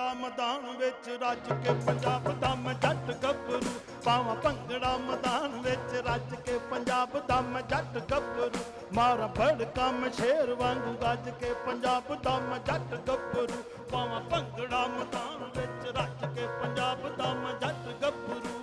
ਭੰਗੜਾ ਮੈਦਾਨ ਵਿੱਚ ਰੱਜ ਕੇ ਪੰਜਾਬ ਦਾ ਮੈਂ ਜੱਟ ਗੱਭਰੂ ਪਾਵਾਂ ਭੰਗੜਾ ਮੈਦਾਨ ਵਿੱਚ ਰੱਜ ਕੇ ਪੰਜਾਬ ਦਾ ਮੈਂ ਜੱਟ ਗੱਭਰੂ ਮਾਰਾਂ ਬੜਕਾ ਮੈਂ ਸ਼ੇਰ ਵਾਂਗੂ ਗੱਜ ਕੇ ਪੰਜਾਬ ਦਾ ਮੈਂ ਜੱਟ ਗੱਭਰੂ ਪਾਵਾਂ ਭੰਗੜਾ ਮੈਦਾਨ ਵਿੱਚ ਰੱਜ ਕੇ ਪੰਜਾਬ ਦਾ ਮੈਂ ਜੱਟ ਗੱਭਰੂ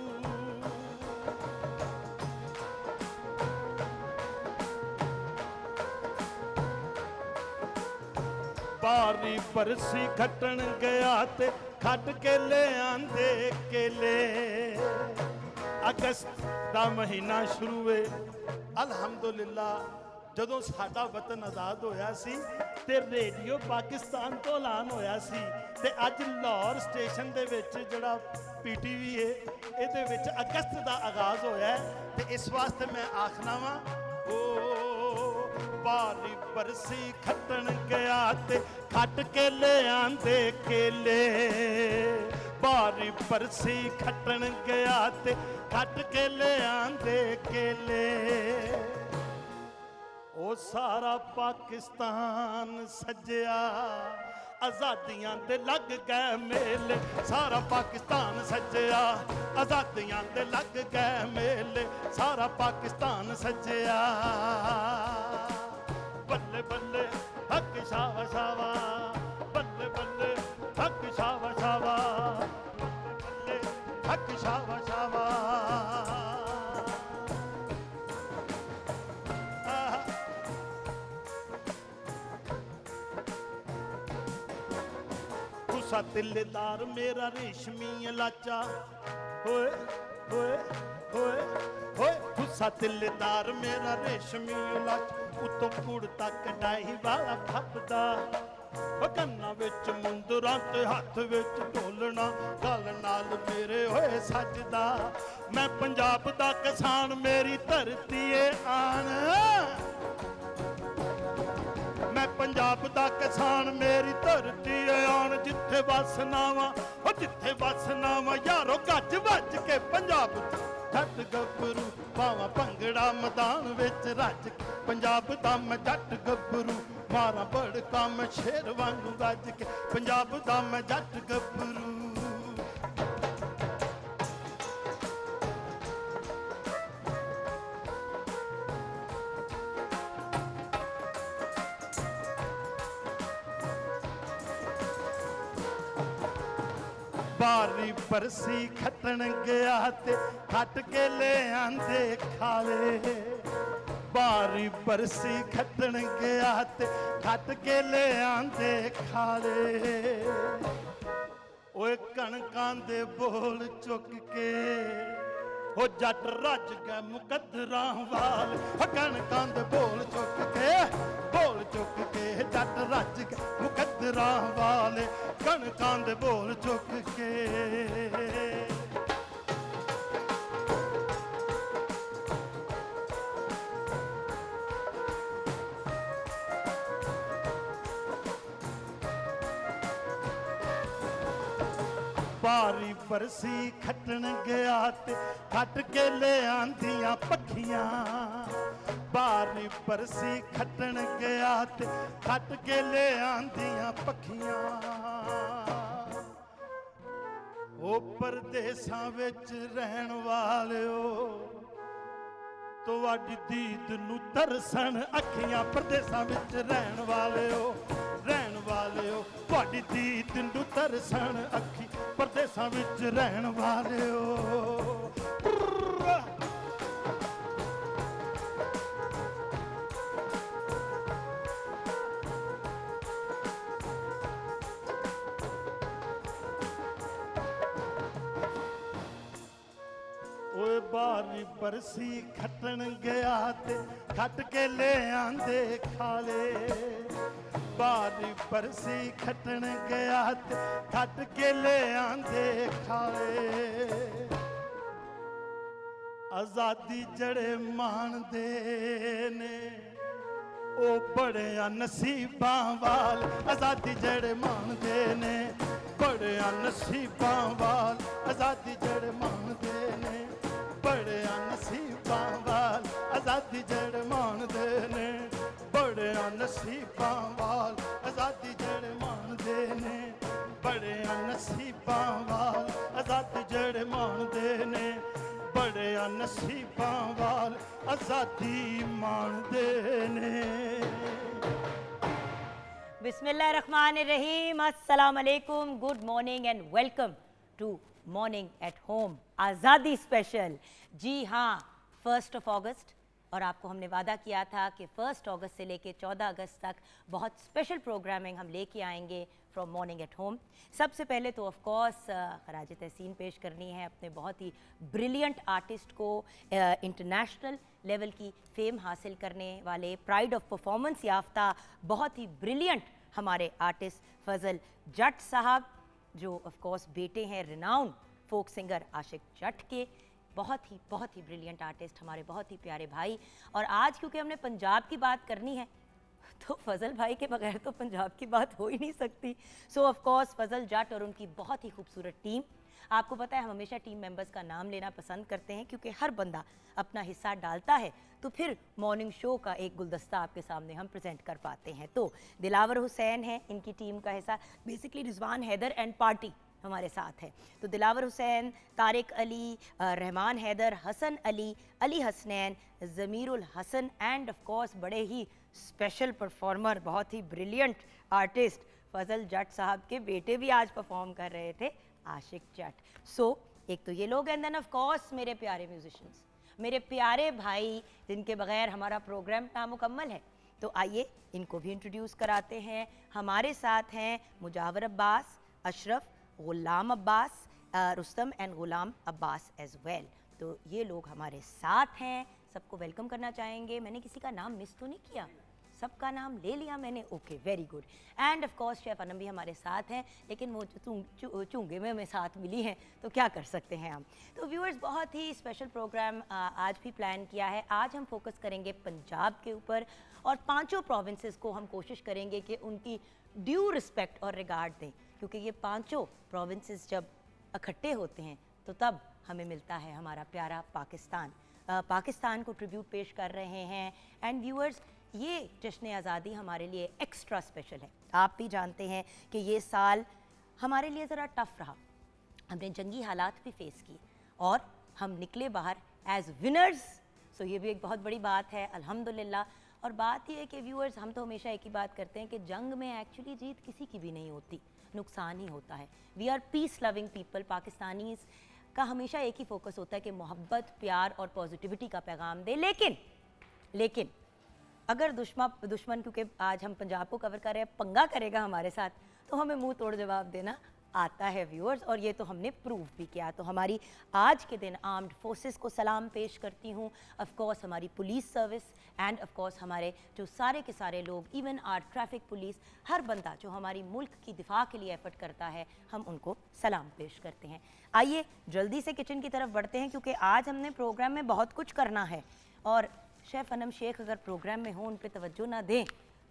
ਬਾਰੀ ਬਰਸੀ ਖੱਟਣ ਗਿਆ ਤੇ ਖੱਟ ਕੇ ਲੈ ਆਂਦੇ ਕੇਲੇ ਅਗਸਤ ਦਾ ਮਹੀਨਾ ਸ਼ੁਰੂ ਏ ਅਲਹਮਦੁਲਿਲਾ ਜਦੋਂ ਸਾਡਾ ਵਤਨ ਆਜ਼ਾਦ ਹੋਇਆ ਸੀ ਤੇ ਰੇਡੀਓ ਪਾਕਿਸਤਾਨ ਤੋਂ ਐਲਾਨ ਹੋਇਆ ਸੀ ਤੇ ਅੱਜ ਲਾਹੌਰ ਸਟੇਸ਼ਨ ਦੇ ਵਿੱਚ ਜਿਹੜਾ ਪੀਟੀਵੀ ਏ ਇਹਦੇ ਵਿੱਚ ਅਗਸਤ ਦਾ ਆਗਾਜ਼ ਹੋਇਆ ਤੇ ਇਸ ਵਾਸਤੇ ਮੈਂ ਆਖਣਾ ਵਾਂ ਬਾਰੀ ਬਰਸੀ ਖੱਟਣ ਗਿਆ ਤੇ ਖੱਟ ਕੇ ਲੈ ਆਂਦੇ ਕੇਲੇ ਬਾਰੀ ਬਰਸੀ ਖੱਟਣ ਗਿਆ ਤੇ ਖੱਟ ਕੇ ਲੈ ਆਂਦੇ ਕੇਲੇ ਉਹ ਸਾਰਾ ਪਾਕਿਸਤਾਨ ਸੱਜਿਆ ਆਜ਼ਾਦੀਆਂ ਦੇ ਲੱਗ ਗਏ ਮੇਲੇ ਸਾਰਾ ਪਾਕਿਸਤਾਨ ਸੱਜਿਆ ਆਜ਼ਾਦੀਆਂ ਦੇ ਲੱਗ ਗਏ ਮੇਲੇ ਸਾਰਾ ਪਾਕਿਸਤਾਨ ਸੱਜਿਆ ਬੱਲੇ ਬੱਲੇ ਹੱਕ ਸ਼ਾਵਾ ਸ਼ਾਵਾ ਬੱਲੇ ਬੱਲੇ ਹੱਕ ਸ਼ਾਵਾ ਸ਼ਾਵਾ ਬੱਲੇ ਹੱਕ ਸ਼ਾਵਾ ਸ਼ਾਵਾ ਗੁੱਸਾ ਤਿੱਲੇਦਾਰ ਮੇਰਾ ਰੇਸ਼ਮੀ ਲਾਚਾ ਹੋਏ ਹੋਏ ਹੋਏ ਹੋਏ ਗੁੱਸਾ ਤਿੱਲੇਦਾਰ ਮੇਰਾ ਰੇਸ਼ਮੀ ਲਾਚਾ ਉਤੋਂ ਕੁੜ ਤੱਕ ਡਾਈ ਵਾਲਾ ਫੱਬਦਾ ਕੰਨਾਂ ਵਿੱਚ ਮੁੰਦਰਾਂ ਤੇ ਹੱਥ ਵਿੱਚ ਢੋਲਣਾ ਗਲ ਨਾਲ ਮੇਰੇ ਹੋਏ ਸੱਜਦਾ ਮੈਂ ਪੰਜਾਬ ਦਾ ਕਿਸਾਨ ਮੇਰੀ ਧਰਤੀ ਏ ਆਣ ਮੈਂ ਪੰਜਾਬ ਦਾ ਕਿਸਾਨ ਮੇਰੀ ਧਰਤੀ ਏ ਆਣ ਜਿੱਥੇ ਵਸਣਾ ਵਾਂ ਉਹ ਜਿੱਥੇ ਵਸਣਾ ਵਾਂ ਯਾਰੋ ਗੱਜ ਵੱਜ ਕੇ ਪੰਜਾਬ ਜੱਟ ਗੱਭਰੂ ਪਾਵਾਂ ਭੰਗੜਾ ਮੈਦਾਨ ਵਿੱਚ ਰੱਜ ਪੰਜਾਬ ਦਾ ਮੈਂ ਜੱਟ ਗੱਭਰੂ ਮਾਰਾਂ ਬੜਕਾ ਮੈਂ ਸ਼ੇਰ ਵਾਂਗੂ ਗੱਜ ਕੇ ਪੰਜਾਬ ਦਾ ਮੈਂ ਜੱਟ ਗੱਭਰੂ ਬਾਰੀ ਬਰਸੀ ਖੱਟਣ ਗਿਆ ਤੇ ਖੱਟ ਕੇ ਲੈ ਆਂਦੇ ਖਾਲੇ ਬਾਰੀ ਬਰਸੀ ਖੱਟਣ ਗਿਆ ਤੇ ਖੱਟ ਕੇ ਲੈ ਆਂਦੇ ਖਾਲੇ ਓਏ ਕਣਕਾਂ ਦੇ ਬੋਲ ਚੁੱਕ ਕੇ ਹੋ ਜੱਟ ਰੱਜ ਗਏ ਮੁਕੱਦਰਾਂ ਵਾਲ ਕਣਕਾਂ ਦੇ ਬੋਲ ਚੁੱਕ ਕੇ ਜੱਟ ਰੱਜ ਗਏ ਮੁਕੱਦਰਾਂ ਵਾਲੇ ਕਣਕਾਂ ਦੇ ਬੋਲ ਚੁੱਕ ਕੇ ਬਾਰੀ ਬਰਸੀ ਖੱਟਣ ਗਿਆ ਤੇ ਖੱਟ ਕੇ ਲੈ ਆਂਦੀਆਂ ਪੱਖੀਆਂ ਬਾਰੀ ਬਰਸੀ ਖੱਟਣ ਗਿਆ ਤੇ ਖੱਟ ਕੇ ਲੈ ਆਂਦੀਆਂ ਪੱਖੀਆਂ ਉਹ ਪਰਦੇਸਾਂ ਵਿੱਚ ਰਹਿਣ ਵਾਲਿਓ ਤੁਹਾਡੀ ਦੀਦ ਨੂੰ ਤਰਸਣ ਅੱਖੀਆਂ ਪਰਦੇਸਾਂ ਵਿੱਚ ਰਹਿਣ ਵਾਲਿਓ ਤੁਹਾਡੀ ਦੀਦ ਨੂੰ ਤਰਸਣ ਅੱਖੀ ਪਰਦੇਸਾਂ ਵਿੱਚ ਰਹਿਣ ਵਾਲਿਓ ਓਏ ਬਾਰੀ ਬਰਸੀ ਖੱਟਣ ਗਿਆ ਤੇ ਖੱਟ ਕੇ ਲੈ ਆਂਦੇ ਖਾਲੇ ਬਾਰੀ ਬਰਸੀ ਖੱਟਣ ਗਿਆ ਤੇ ਖੱਟ ਕੇ ਲੈ ਆਂਦੇ ਖਾਲੇ ਆਜ਼ਾਦੀ ਜਿਹੜੇ ਮਾਣਦੇ ਨੇ ਉਹ ਬੜਿਆ ਨਸੀਬਾਂ ਵਾਲ ਆਜ਼ਾਦੀ ਜਿਹੜੇ ਮਾਣਦੇ ਨੇ ਬੜਿਆ ਨਸੀਬਾਂ ਵਾਲ ਆਜ਼ਾਦੀ ਜਿਹੜੇ ਮਾਣਦੇ ਨੇ ਬੜਿਆ ਨਸੀਬਾਂ ਵਾਲ ਆਜ਼ਾਦੀ ਜਿਹੜੇ ਮਾਣਦੇ ਨੇ ਬੜਿਆ ਨਸੀਬਾਂ ਵਾਲ ਆਜ਼ਾਦੀ ਜਿਹੜੇ ਮਾਣਦੇ ਨੇ बड़िया नसीबां वाल आज़ादी जड़े माणदे ने, बड़िया नसीबां वाल आज़ादी माणदे ने। बिस्मिल्लाहिर्रहमानिर्रहीम, अस्सलाम वालेकुम, good morning and welcome to morning at home आज़ादी स्पेशल। जी हाँ, 1 अगस्त, और आपको हमने वादा किया था कि 1 अगस्त से लेके 14 अगस्त तक बहुत स्पेशल प्रोग्रामिंग हम लेके आएंगे फ्रॉम मॉर्निंग एट होम। सबसे पहले तो ऑफ कोर्स खराज तहसीन पेश करनी है अपने बहुत ही ब्रिलियंट आर्टिस्ट को, इंटरनेशनल लेवल की फेम हासिल करने वाले, प्राइड ऑफ परफॉर्मेंस याफ्ता बहुत ही ब्रिलियंट हमारे आर्टिस्ट फजल जट साहब, जो ऑफ कोर्स बेटे हैं रिनाउंड फोक सिंगर आशिक जट के, बहुत ही ब्रिलियंट आर्टिस्ट, हमारे बहुत ही प्यारे भाई। और आज क्योंकि हमने पंजाब की बात करनी है तो फजल भाई के बगैर तो पंजाब की बात हो ही नहीं सकती। सो ऑफ कोर्स फजल जट और उनकी बहुत ही खूबसूरत टीम। आपको पता है हम हमेशा टीम मेंबर्स का नाम लेना पसंद करते हैं क्योंकि हर बंदा अपना हिस्सा डालता है तो फिर मॉर्निंग शो का एक गुलदस्ता आपके सामने हम प्रेजेंट कर पाते हैं। तो दिलावर हुसैन है इनकी टीम का हिस्सा, basically Rizwan Haider and party हमारे साथ है। तो Dilawar Hussain, Tariq Ali, Rehman Haider, Hasan Ali, Ali Hasnain, Zameerul Hasan and of course बड़े ही स्पेशल परफॉर्मर, बहुत ही ब्रिलियंट आर्टिस्ट फजल जट साहब के बेटे भी आज परफॉर्म कर रहे थे, आशिक जट। सो एक तो ये लोग एंड देन ऑफ कोर्स मेरे प्यारे म्यूजिशियंस, मेरे प्यारे भाई जिनके बगैर हमारा प्रोग्राम नामुकम्मल है। तो आइए इनको भी इंट्रोड्यूस कराते हैं। हमारे साथ हैं Mujawar Abbas, Ashraf, Ghulam Abbas, Rustam and Ghulam Abbas as well. तो ये लोग हमारे साथ हैं, सबको वेलकम करना चाहेंगे। मैंने किसी का नाम मिस तो नहीं किया, सबका नाम ले लिया मैंने, okay very good. And of course chef Anam भी हमारे साथ हैं, लेकिन वो चूंगे में हमें साथ मिली हैं तो क्या कर सकते हैं हम। तो व्यूअर्स, बहुत ही स्पेशल प्रोग्राम आज भी प्लान किया है। आज हम फोकस करेंगे पंजाब के ऊपर और 5 प्रोविंसेस को हम कोशिश करेंगे कि उनकी ड्यू रिस्पेक्ट और रिगार्ड दें, क्योंकि ये 5 प्रोविंसेस जब इकट्ठे होते हैं तो तब हमें मिलता है हमारा प्यारा पाकिस्तान। पाकिस्तान को ट्रिब्यूट पेश कर रहे हैं। एंड व्यूअर्स, ये जश्न आज़ादी हमारे लिए एक्स्ट्रा स्पेशल है। आप भी जानते हैं कि ये साल हमारे लिए ज़रा टफ रहा, हमने जंगी हालात भी फेस किए और हम निकले बाहर एज विनर्स। सो ये भी एक बहुत बड़ी बात है, अल्हम्दुलिल्लाह। और बात ये है कि व्यूअर्स, हम तो हमेशा एक ही बात करते हैं कि जंग में एक्चुअली जीत किसी की भी नहीं होती, नुकसान ही होता है। We are peace loving people. Pakistanis का हमेशा एक ही फोकस होता है कि मोहब्बत, प्यार और पॉजिटिविटी का पैगाम दे। लेकिन अगर दुश्मन क्योंकि आज हम पंजाब को कवर कर रहे हैं, पंगा करेगा हमारे साथ तो हमें मुंह तोड़ जवाब देना आता है व्यूअर्स, और ये तो हमने प्रूव भी किया। तो हमारी आज के दिन आर्म्ड फोर्सेस को सलाम पेश करती हूँ, ऑफ कोर्स हमारी police service and of course हमारे जो सारे के सारे लोग, इवन आर ट्रैफिक पुलिस, हर बंदा जो हमारी मुल्क की दिफा के लिए एफर्ट करता है, हम उनको सलाम पेश करते हैं। आइए जल्दी से किचन की तरफ बढ़ते हैं क्योंकि आज हमने प्रोग्राम में बहुत कुछ करना है और शेफ अनम शेख अगर प्रोग्राम में हो, उन पे तवज्जो ना दें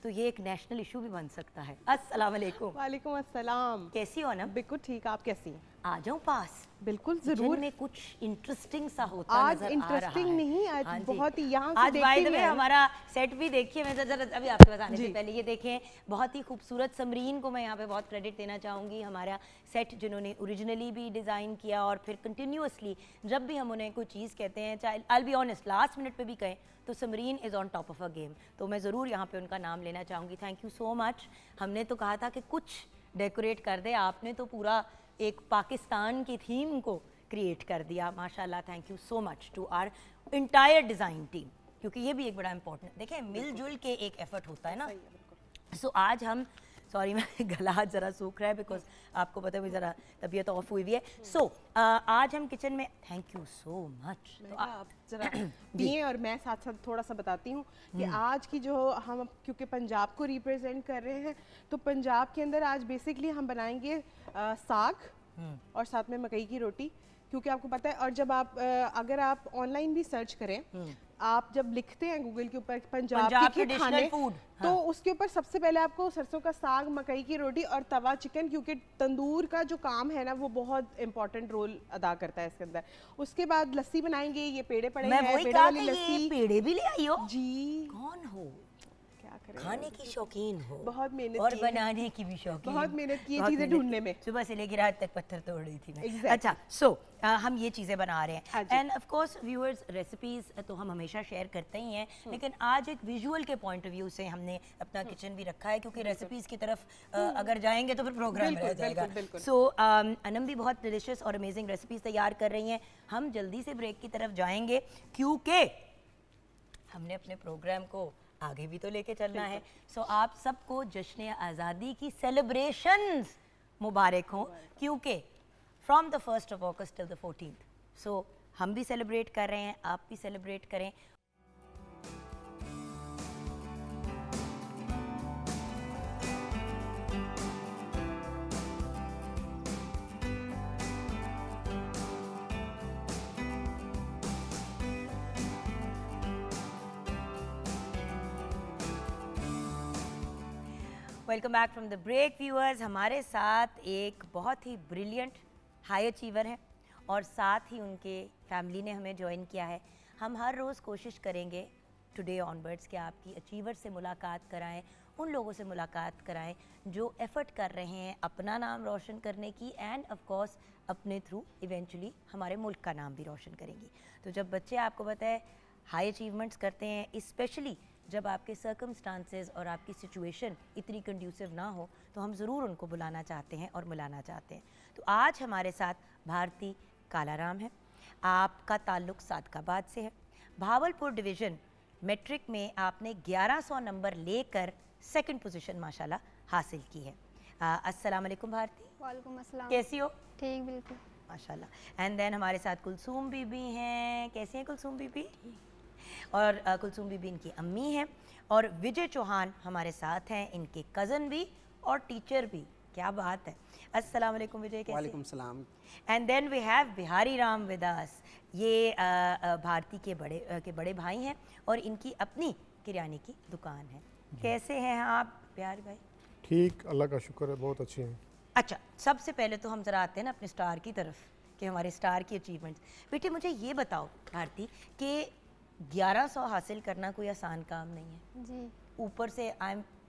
तो ये एक नेशनल इशू भी बन सकता है। अस्सलाम वालेकुम। वालेकुम अस्सलाम। कैसी हो अनम? बिल्कुल ठीक, आप कैसी हैं? आ जाऊं पास? बिल्कुल जरूर। में कुछ इंटरेस्टिंग सा होता आज नजर आ रहा है। इंटरेस्टिंग नहीं, आज हाँ बहुत ही यहाँ आज से बाय द देखते वे हैं हमारा सेट भी देखिए, मैं जरा अभी आपके पास आने से पहले ये देखें, बहुत ही खूबसूरत। समरीन को मैं यहाँ पे बहुत क्रेडिट देना चाहूँगी, हमारा सेट जिन्होंने ओरिजिनली भी डिज़ाइन किया और फिर कंटिन्यूसली जब भी हम उन्हें कोई चीज़ कहते हैं, चाहे आई बी ऑनेस्ट लास्ट मिनट पे भी कहें तो Samreen is on top of a game. तो मैं ज़रूर यहाँ पे उनका नाम लेना चाहूँगी। Thank you so much. हमने तो कहा था कि कुछ डेकोरेट कर दे, आपने तो पूरा एक पाकिस्तान की थीम को क्रिएट कर दिया, माशाल्लाह। Thank you so much to our entire design team, क्योंकि ये भी एक बड़ा इंपॉर्टेंट, देखें मिलजुल के एक एफर्ट होता है ना। सो आज हम, सॉरी मैं गला ज़रा सूख रहा है बिकॉज आपको पता है मुझे ज़रा तबीयत ऑफ हुई हुई है। सो आज हम किचन में, थैंक यू सो मच। तो आप जरा पिए और मैं साथ साथ थोड़ा सा बताती हूँ कि आज की जो हम, क्योंकि पंजाब को रिप्रेजेंट कर रहे हैं, तो पंजाब के अंदर आज बेसिकली हम बनाएंगे साग और साथ में मकई की रोटी, क्योंकि आपको पता है। और जब आप अगर आप ऑनलाइन भी सर्च करें, आप जब लिखते हैं गूगल के ऊपर पंजाब के खाने फूड, तो उसके ऊपर सबसे पहले आपको सरसों का साग, मकई की रोटी और तवा चिकन, क्योंकि तंदूर का जो काम है ना वो बहुत इंपॉर्टेंट रोल अदा करता है इसके अंदर। उसके बाद लस्सी बनाएंगे, ये पेड़े पड़े हैं, पेड़े वाली लस्सी। पेड़े भी ले आई हो जी? कौन हो? क्या रहे हैं। खाने की शौकीन हो, बहुत मेहनत और की है। बनाने की भी शौकीन, बहुत मेहनत की है बहुत चीज़ें मेहनत ढूंढने की। में। सुबह से लेकर रात तक पत्थर तोड़ रही थी मैं। Exactly. अच्छा, सो हम ये चीज़ें बना रहे हाँ हैं, जी। And of course viewers recipes तो हम हमेशा शेयर करते ही हैं, लेकिन आज एक विजुअल के पॉइंट ऑफ व्यू से हमने अपना किचन भी रखा है, क्योंकि रेसिपीज की तरफ अगर जाएंगे तो फिर प्रोग्राम बिल्कुल, रह जाएगा। बिल्कुल, बिल्कुल। सो अनम भी बहुत डिलिशियस और अमेजिंग रेसिपीज तैयार कर रही हैं। हम जल्दी से ब्रेक की तरफ जाएंगे, क्योंकि हमने अपने प्रोग्राम को आगे भी तो लेके चलना है। सो आप सबको जश्न आज़ादी की सेलिब्रेशंस मुबारक हो, क्योंकि from the 1st of August till the 14th, सो हम भी सेलिब्रेट कर रहे हैं, आप भी सेलिब्रेट करें। Welcome back from the break viewers. हमारे साथ एक बहुत ही ब्रिलियंट हाई अचीवर हैं, और साथ ही उनके फैमिली ने हमें ज्वाइन किया है। हम हर रोज़ कोशिश करेंगे टुडे ऑनवर्ड्स कि आपकी अचीवर से मुलाकात कराएं, उन लोगों से मुलाकात कराएं जो एफ़र्ट कर रहे हैं अपना नाम रोशन करने की, एंड ऑफ कोर्स अपने थ्रू इवेंचुअली हमारे मुल्क का नाम भी रोशन करेंगी। तो जब बच्चे आपको पता है हाई अचीवमेंट्स करते हैं, स्पेशली जब आपके सर्कमस्टांसेस और आपकी सिचुएशन इतनी कंड्यूसिव ना हो, तो हम ज़रूर उनको बुलाना चाहते हैं और मिलाना चाहते हैं। तो आज हमारे साथ भारती कालाराम है। आपका ताल्लुक़ सादकाबाद से है। भावलपुर डिवीज़न मैट्रिक में आपने 1100 नंबर लेकर सेकंड पोजीशन माशाल्लाह हासिल की है। अस्सलाम वालेकुम भारती। वालेकुम अस्सलाम। कैसी हो? ठीक, बिल्कुल। माशाल्लाह। एंड देन हमारे साथ कुलसूम बीबी हैं। कैसी हैं कुलसूम बीबी? और कुलसूम बीबी इनकी अम्मी हैं, और विजय चौहान हमारे साथ हैं, इनके कज़न भी और टीचर भी। क्या बात है। अस्सलाम वालेकुम विजय, कैसे? वालेकुम सलाम। And then we have Bihari Ram with us. ये भारती के बड़े भाई हैं, और इनकी अपनी किराने की दुकान है। कैसे हैं आप बिहारी भाई? ठीक, अल्लाह का शुक्र है, बहुत अच्छे हैं। अच्छा, सबसे पहले तो हम ज़रा आते हैं ना अपने स्टार की तरफ, कि हमारे स्टार की अचीवमेंट्स। बेटे मुझे ये बताओ भारती कि 1100 हासिल करना कोई आसान काम नहीं है। जी। ऊपर से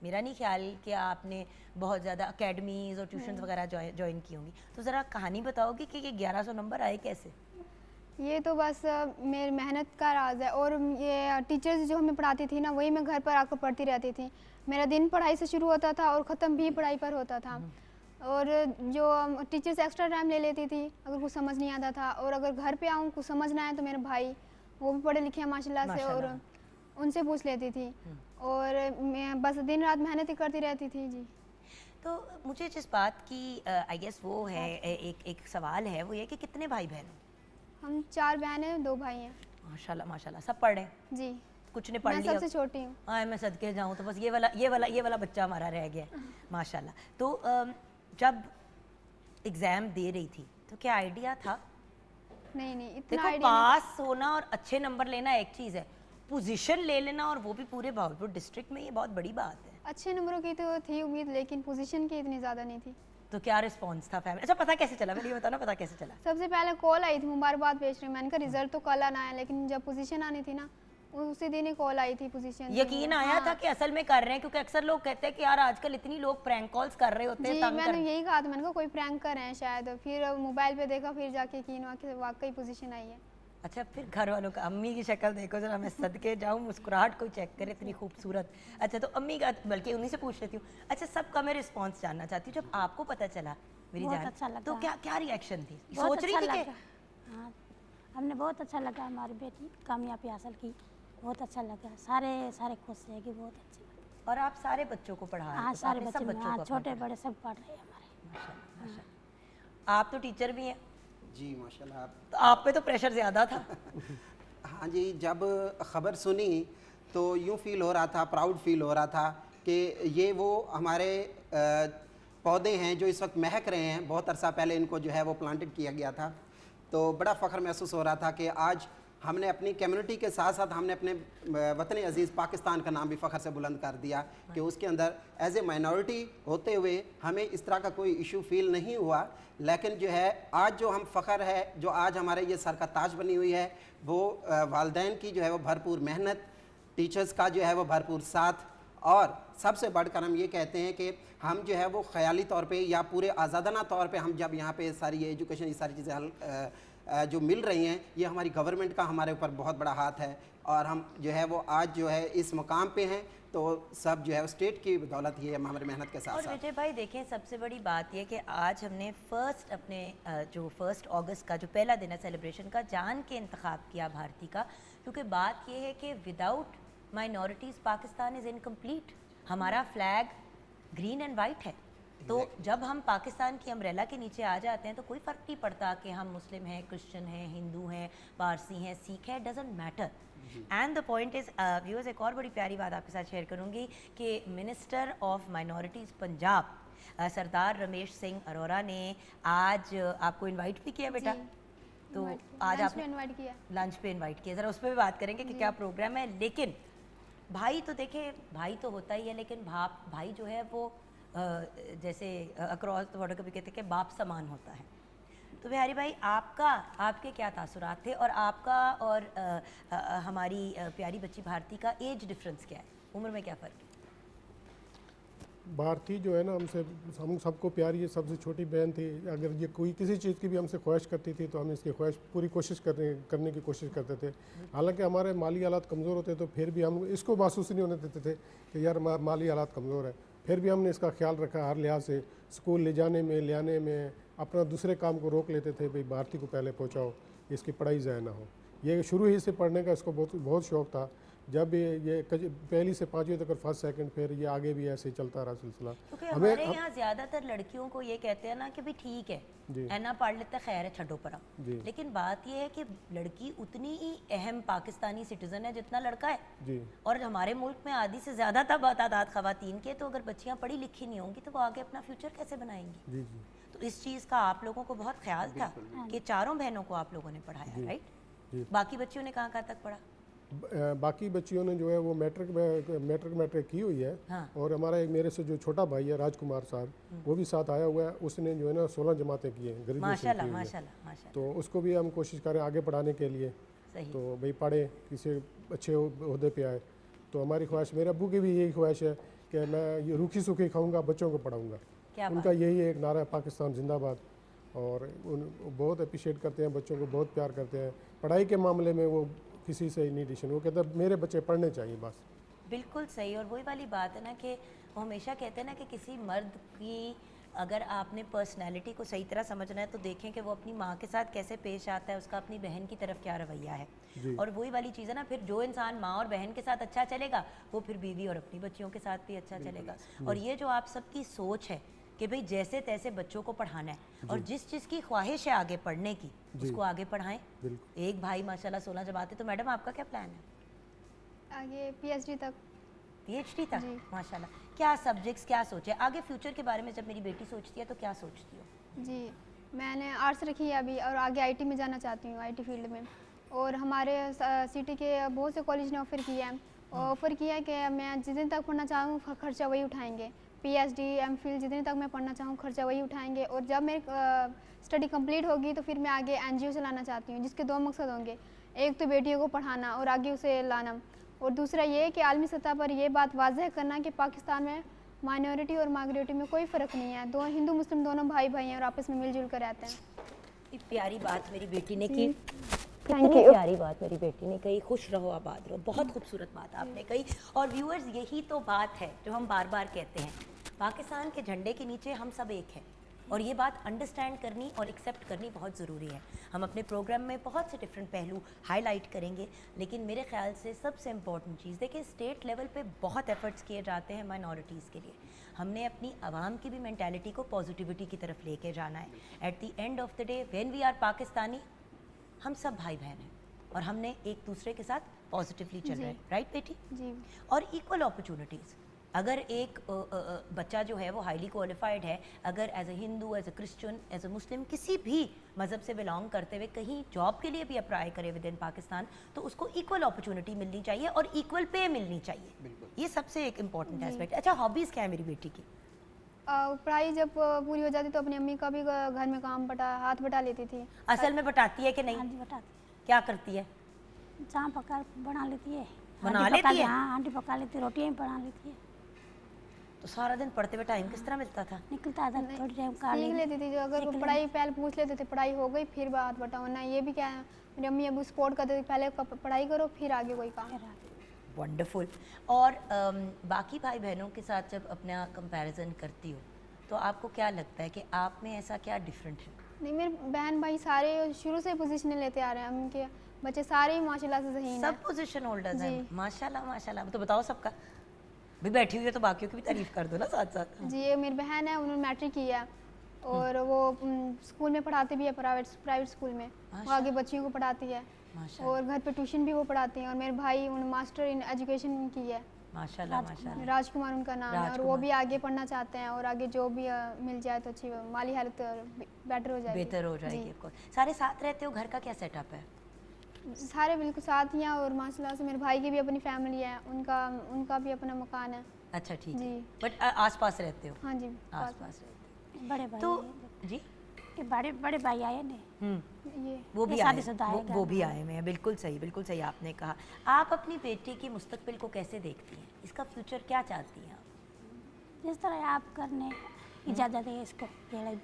मेरा नहीं ख्याल कि आपने बहुत ज़्यादा अकेडमीज़ और ट्यूशन्स वगैरह ज्वाइन की होंगी, तो ज़रा कहानी बताओगी कि ये 1100 नंबर आए कैसे? ये तो बस मेरी मेहनत का राज है, और ये टीचर्स जो हमें पढ़ाती थी ना, वही मैं घर पर आकर पढ़ती रहती थी। मेरा दिन पढ़ाई से शुरू होता था और ख़त्म भी पढ़ाई पर होता था। और जो टीचर्स एक्स्ट्रा टाइम ले लेती थी अगर कुछ समझ नहीं आता था, और अगर घर पे आऊँ कुछ समझना है तो मेरे भाई वो भी पढ़े लिखे हैं माशाल्लाह से, और उनसे पूछ लेती थी, और मैं बस दिन रात मेहनत ही करती रहती थी। जी। तो मुझे जिस बात की आई गेस वो है, एक सवाल है, वो ये कि कितने भाई बहन हो? हम 4 बहन हैं, 2 भाई हैं। माशाल्लाह माशाल्लाह, सब पढ़ रहे हैं? जी। कुछ ने पढ़ मैं लिया? सबसे छोटी हूँ। हाँ, मैं सदके जाऊँ तो बस ये वाला बच्चा हमारा रह गया है। माशाल्लाह। तो जब एग्ज़ाम दे रही थी तो क्या आइडिया था? नहीं, इतना देखो, आइडिया पास होना और अच्छे नंबर लेना एक चीज़ है, पोजीशन ले लेना और वो भी पूरे भावलपुर डिस्ट्रिक्ट में, ये बहुत बड़ी बात है। अच्छे नंबरों की तो थी उम्मीद, लेकिन पोजीशन की इतनी ज़्यादा नहीं थी। तो क्या रिस्पांस था फैमिली? अच्छा, पता कैसे चला? मुझे ये बताओ ना, पता कैसे चला? सबसे पहले कॉल आई थी, मुबारकबाद पेश रही। मैंने कहा रिजल्ट तो कल आना है, लेकिन जब पोजीशन आनी थी ना, उसी दिन ही कॉल आई थी पोजीशन। यकीन आया था कि असल में कर रहे हैं? क्योंकि अक्सर लोग कहते हैं कि यार आजकल इतनी लोग प्रैंक कॉल्स कर रहे होते हैं, जी, तंग मैंने कर। यही कहा था, मैंने कहा कोई प्रैंक कर रहे हैं शायद। फिर मोबाइल पे देखा, फिर जाके यकीन हुआ कि वाकई पोजीशन आई है। अच्छा, फिर घर वालों का, अम्मी की शक्ल देखो जरा, मैं सदके जाऊँ, मुस्कुराहट कोई चेक करे, इतनी खूबसूरत। अच्छा, तो अम्मी का, बल्कि उन्हीं से पूछ लेती हूँ। अच्छा, सबका मैं रिस्पांस जानना चाहती हूँ, जब आपको पता चला मेरी बहुत जान, अच्छा लगा। तो क्या रिएक्शन थी? बहुत सोच रही अच्छा थी कि लगा। हाँ, हमने बहुत अच्छा लगा, हमारी बेटी कामयाबी हासिल की, बहुत अच्छा लगा। सारे खुश है कि बहुत अच्छा लगा। और आप सारे बच्चों को पढ़ा रहे हाँ, हो? सारे आपने बच्चे सब बच्चों को छोटे अपना बड़े सब पढ़ रहे हैं हमारे। माशाल्लाह, माशाल्लाह। आप तो टीचर भी हैं, जी माशाल्लाह। तो आप पे तो प्रेशर ज़्यादा था। हाँ जी, जब ख़बर सुनी तो यूँ फील हो रहा था, प्राउड फील हो रहा था कि ये वो हमारे पौधे हैं जो इस वक्त महक रहे हैं। बहुत अरसा पहले इनको जो है वो प्लांटेड किया गया था, तो बड़ा फ़ख्र महसूस हो रहा था कि आज हमने अपनी कम्युनिटी के साथ साथ हमने अपने वतन अज़ीज़ पाकिस्तान का नाम भी फ़ख्र से बुलंद कर दिया कि उसके अंदर एज ए माइनॉरिटी होते हुए हमें इस तरह का कोई इशू फ़ील नहीं हुआ। लेकिन जो है आज जो हम फ़ख्र है, जो आज हमारे ये सर का ताज बनी हुई है, वो वालिदैन की जो है वो भरपूर मेहनत, टीचर्स का जो है वो भरपूर साथ, और सबसे बढ़कर हम ये कहते हैं कि हम जो है वो ख्याली तौर पे या पूरे आज़ादाना तौर पे हम जब यहाँ पे सारी ये एजुकेशन, ये सारी चीज़ें जो मिल रही हैं, ये हमारी गवर्नमेंट का हमारे ऊपर बहुत बड़ा हाथ है और हम जो है वो आज जो है इस मुकाम पे हैं, तो सब जो है स्टेट की बदौलत ही है, हमारी मेहनत के साथ और साथ। विजय भाई देखें, सबसे बड़ी बात यह कि आज हमने अपने जो 1 अगस्त का जो पहला दिन है सेलिब्रेशन का, जान के इंतखाब किया भारती का, क्योंकि बात यह है कि without minorities Pakistan is incomplete. हमारा फ्लैग ग्रीन एंड वाइट है, तो जब हम पाकिस्तान की अम्ब्रेला के नीचे आ जाते हैं तो कोई फ़र्क नहीं पड़ता कि हम मुस्लिम हैं, क्रिश्चियन हैं, हिंदू हैं, पारसी हैं, सिख हैं, doesn't matter. And the point is viewers, एक और बड़ी प्यारी बात आपके साथ शेयर करूंगी कि मिनिस्टर ऑफ माइनॉरिटीज़ पंजाब सरदार रमेश सिंह अरोड़ा ने आज आपको इनवाइट भी किया बेटा, तो आज आपने इनवाइट किया, लंच पे इनवाइट किया। ज़रा उस पर भी बात करेंगे कि क्या प्रोग्राम है। लेकिन भाई तो देखे, भाई तो होता ही है, लेकिन भाई जो है वो जैसे अक्रॉस द बॉर्डर कभी कहते हैं कि बाप समान होता है। तो बिहारी भाई, आपके क्या तासुरात थे, और आपका और हमारी प्यारी बच्ची भारती का एज डिफरेंस क्या है, उम्र में क्या फ़र्क है? भारती जो है ना हम सबको प्यारी है, सबसे छोटी बहन थी। अगर ये कोई किसी चीज़ की भी हमसे ख्वाहिश करती थी तो हम इसकी ख्वाहिश पूरी कोशिश करने की कोशिश करते थे। हालांकि हमारे माली हालात कमज़ोर होते तो फिर भी हम इसको महसूस नहीं होने देते थे कि यार माली हालात कमज़ोर है, फिर भी हमने इसका ख्याल रखा हर लिहाज से। स्कूल ले जाने में, ले आने में अपना दूसरे काम को रोक लेते थे, भाई भारती को पहले पहुँचाओ, इसकी पढ़ाई ज़ाया ना हो। ये शुरू ही से पढ़ने का इसको बहुत शौक़ था। जब ये पहली से 5वीं तक, फर्स्ट सेकंड, फिर ये आगे भी ऐसे ही चलता रहा सिलसिला। क्योंकि हमारे यहाँ ज़्यादातर लड़कियों को ये कहते हैं ना कि भाई ठीक है, ऐना पढ़ लेते खैर है, छठो पर। लेकिन बात ये है कि लड़की उतनी ही अहम पाकिस्तानी सिटीजन है जितना लड़का है जी। और हमारे मुल्क में आधी से ज़्यादा तादाद ख़वातीन के, तो अगर बच्चियाँ पढ़ी लिखी नहीं होंगी तो वो आगे अपना फ्यूचर कैसे बनाएंगी? जी जी। तो इस चीज़ का आप लोगों को बहुत ख्याल था कि चारों बहनों को आप लोगों ने पढ़ाया, राइट? बाकी बच्चियों ने कहाँ तक पढ़ा? बाकी बच्चियों ने जो है वो मैट्रिक की हुई है। हाँ। और हमारा एक मेरे से जो छोटा भाई है राजकुमार साहब, वो भी साथ आया हुआ है, उसने जो है ना 16 जमातें की हैं, ग्रेजुएशन की है। तो उसको भी हम कोशिश करें आगे पढ़ाने के लिए, तो भाई पढ़े, किसी अच्छे ओहदे पे आए। तो हमारी ख्वाहिश, मेरे अब्बू की भी यही ख्वाहिश है कि मैं ये रूखी सूखी खाऊँगा, बच्चों को पढ़ाऊँगा। उनका यही एक नारा है, पाकिस्तान जिंदाबाद। और बहुत अप्रिशिएट करते हैं बच्चों को, बहुत प्यार करते हैं। पढ़ाई के मामले में वो किसी से नहीं डिशन, वो कहते हैं मेरे बच्चे पढ़ने चाहिए बस। बिल्कुल सही। और वही वाली बात है ना कि वो हमेशा कहते हैं ना कि किसी मर्द की अगर आपने पर्सनैलिटी को सही तरह समझना है तो देखें कि वो अपनी माँ के साथ कैसे पेश आता है, उसका अपनी बहन की तरफ क्या रवैया है। और वही वाली चीज़ है ना, फिर जो इंसान माँ और बहन के साथ अच्छा चलेगा वो फिर बीवी और अपनी बच्चियों के साथ भी अच्छा चलेगा। और ये जो आप सबकी सोच है कि भाई जैसे तैसे बच्चों को पढ़ाना है और जिस चीज़ की ख्वाहिश है आगे पढ़ने की उसको आगे पढ़ाएं। एक भाई माशाल्लाह 16 जमाते, तो मैडम आपका क्या प्लान है? आगे पीएचडी तक माशाल्लाह। क्या सब्जेक्ट्स, क्या सोचे आगे फ्यूचर के बारे में? जब मेरी बेटी सोचती है तो क्या सोचती हो? जी, मैंने आर्ट्स रखी है अभी और आगे आईटी में जाना चाहती हूँ, आईटी फील्ड में। और हमारे सिटी के बहुत से कॉलेज ने ऑफ़र किया है, कि मैं जितने तक पढ़ना चाहूँ खर्चा वही उठाएंगे। पीएचडी, एमफिल जितने तक मैं पढ़ना चाहूँ खर्चा वही उठाएंगे। और जब मेरी स्टडी कंप्लीट होगी तो फिर मैं आगे एनजीओ चलाना चाहती हूँ, जिसके 2 मकसद होंगे। एक तो बेटियों को पढ़ाना और आगे उसे लाना, और दूसरा ये कि आलमी सतह पर यह बात वाजह करना कि पाकिस्तान में माइनॉरिटी और माइग्रेटी में कोई फ़र्क नहीं है। दो हिंदू मुस्लिम दोनों भाई हैं और आपस में मिलजुल कर रहते हैं। प्यारी बात मेरी बेटी ने की, प्यारी बात मेरी बेटी ने कही। खुश रहो, आबाद रहो। बहुत खूबसूरत बात आपने कही। और व्यूअर्स, यही तो बात है जो हम बार बार कहते हैं, पाकिस्तान के झंडे के नीचे हम सब एक हैं। और ये बात अंडरस्टैंड करनी और एक्सेप्ट करनी बहुत ज़रूरी है। हम अपने प्रोग्राम में बहुत से डिफरेंट पहलू हाईलाइट करेंगे, लेकिन मेरे ख्याल से सबसे इम्पॉर्टेंट चीज़, देखिए स्टेट लेवल पे बहुत एफर्ट्स किए जाते हैं माइनॉरिटीज़ के लिए। हमने अपनी आवाम की भी मेंटालिटी को पॉजिटिविटी की तरफ लेके जाना है। At the end of the day when we are Pakistani, हम सब भाई बहन हैं और हमने एक दूसरे के साथ पॉजिटिवली चल रहे हैं, राइट बेटी? जी। और इक्वल अपॉर्चुनिटीज़। अगर एक बच्चा जो है वो हाईली क्वालिफाइड है, अगर as a Hindu, as a Christian, as a Muslim, किसी भी मज़हब से बिलोंग करते हुए कहीं जॉब के लिए भी अप्लाई करे विद इन पाकिस्तान, तो उसको इक्वल अपॉर्चुनिटी मिलनी चाहिए और इक्वल पे मिलनी चाहिए। ये सबसे एक इम्पॉर्टेंट एस्पेक्ट। अच्छा, हॉबीज़ क्या है मेरी बेटी की? पढ़ाई जब पूरी हो जाती तो अपनी अम्मी का भी घर में काम हाथ बटा लेती थी। असल में बटाती है कि नहीं? हाँ जी, बटाती। क्या करती है? चाय पका बना लेती है, बना लेती है? हाँ, आंटी पका लेती है, रोटियाँ भी बना लेती है। तो सारा दिन पढ़ते हुए टाइम किस तरह मिलता था? निकलता था थोड़ी टाइम कार सीख लेती थी, जो अगर वो पढ़ाई पहले पूछ लेते थे पढ़ाई हो गई फिर बात बताओ ना, ये भी क्या है मेरी अम्मी अबू सपोर्ट करते थे पहले पढ़ाई करो फिर आगे कोई काम। वंडरफुल। और बाकी भाई बहनों के साथ जब अपना कंपैरिजन करती हो तो आपको क्या लगता है कि आप में ऐसा क्या डिफरेंट है? नहीं, मेरे बहन भाई सारे शुरू से पोजीशन लेते आ रहे हैं, उनके बच्चे सारे ही माशाल्लाह से सही हैं। सब पोजीशन होल्डर्स हैं, जी। माशाल्लाह माशाल्लाह। तो बताओ सबका भी बैठी हुई है तो बाकियों की भी तारीफ कर दो ना साथ साथ। जी, ये मेरी बहन है, उन्होंने मैट्रिक किया है और वो स्कूल में पढ़ाती भी है, प्राइवेट स्कूल में, वो आगे बच्चियों को पढ़ाती है माशाल्लाह और घर पे ट्यूशन भी वो पढ़ाती हैं। और मेरे भाई उन्होंने मास्टर इन एजुकेशन की है, माशाल्लाह माशाल्लाह। राजकुमार उनका नाम है, और वो भी आगे पढ़ना चाहते हैं और आगे जॉब भी मिल जाए तो अच्छी माली हालत बेटर हो जाएगी। बेहतर हो जाएगी आपको। सारे साथ रहते हो, घर का क्या सेटअप है? सारे बिल्कुल साथ ही हैं और माशाल्लाह से मेरे भाई की भी अपनी फैमिली है, उनका भी अपना मकान है। अच्छा ठीक है, जी। बट आसपास रहते हो? हाँ जी, आसपास रहते हो। बड़े भाई तो हैं। जी कि बड़े भाई आए ने, ये वो भी ये आए, शादीशुदा है वो भी आए हुए हैं। बिल्कुल सही आपने कहा। आप अपनी बेटी की मुस्तकबिल को कैसे देखती हैं? इसका फ्यूचर क्या चाहती हैं आप? जिस तरह आप करने इजाज़त है इसको, ये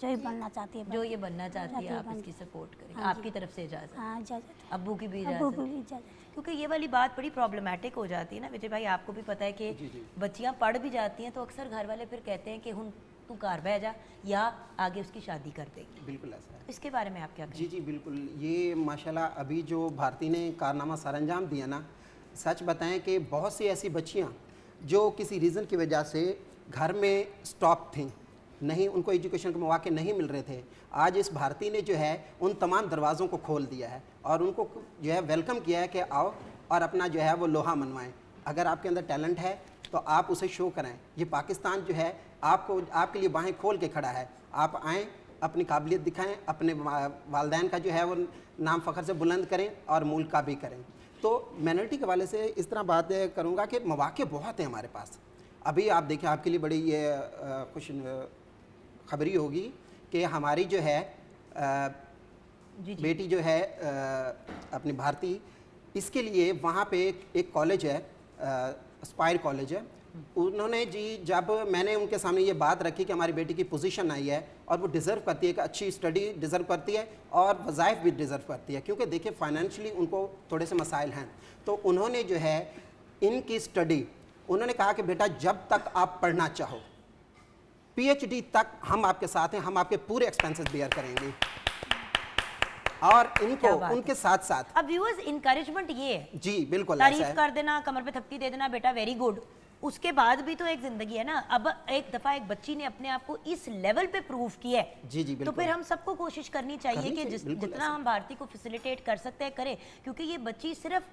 जो ही बनना चाहती है जो ये बनना चाहती है आप बन- इसकी सपोर्ट करें, हाँ जी। आपकी तरफ से इजाज़त, हाँ इजाज़त है, अब्बू की भी अबू इजाज़त? को भी इजाज़त है। क्योंकि ये वाली बात बड़ी प्रॉब्लमेटिक हो जाती है ना विजय भाई, आपको भी पता है कि बच्चियां पढ़ भी जाती हैं तो अक्सर घर वाले फिर कहते हैं कि हुन तू घर बह जा या आगे उसकी शादी कर देगी। बिल्कुल ऐसा है। इसके बारे में आप क्या जी कहें? जी बिल्कुल, ये माशाल्लाह अभी जो भारती ने कारनामा सरअंजाम दिया ना, सच बताएं कि बहुत सी ऐसी बच्चियां जो किसी रीज़न की वजह से घर में स्टॉप थीं, नहीं उनको एजुकेशन के मौके नहीं मिल रहे थे, आज इस भारती ने जो है उन तमाम दरवाज़ों को खोल दिया है और उनको जो है वेलकम किया है कि आओ और अपना जो है वो लोहा मनवाएं। अगर आपके अंदर टैलेंट है तो आप उसे शो करें। ये पाकिस्तान जो है आपको आपके लिए बाहें खोल के खड़ा है। आप आएँ, अपनी काबिलियत दिखाएं, अपने वालदैन का जो है वो नाम फ़ख्र से बुलंद करें और मुल्क का भी करें। तो माइनॉरिटी के वाले से इस तरह बात करूँगा कि मौके बहुत हैं हमारे पास। अभी आप देखिए, आपके लिए बड़ी ये खुश खबरी होगी कि हमारी जो है बेटी जो है अपनी भारती, इसके लिए वहाँ पे एक कॉलेज है, स्पायर कॉलेज है। उन्होंने जी जब मैंने उनके सामने ये बात रखी कि हमारी बेटी की पोजीशन आई है और वो डिज़र्व करती है कि अच्छी स्टडी डिज़र्व करती है और वज़ाइफ भी डिज़र्व करती है, क्योंकि देखिए फाइनेंशियली उनको थोड़े से मसाइल हैं, तो उन्होंने जो है इनकी स्टडी, उन्होंने कहा कि बेटा जब तक आप पढ़ना चाहो PhD तक हम आपके साथ हैं, हम आपके पूरे एक्सपेंसेस बेयर करेंगे। और इनको उनके साथ साथ अब व्यूअर्स इनकरेजमेंट ये है, जी बिल्कुल ऐसा तारीफ है। कर देना, कमर पे थपकी दे देना, बेटा वेरी गुड, उसके बाद भी तो एक जिंदगी है ना। अब एक दफा एक बच्ची ने अपने आप को इस लेवल पे प्रूव किया है, जी जी तो बिल्कुल। फिर हम सबको कोशिश करनी चाहिए कि जितना हम भारती को फैसिलिटेट कर सकते हैं करें, क्योंकि ये बच्ची सिर्फ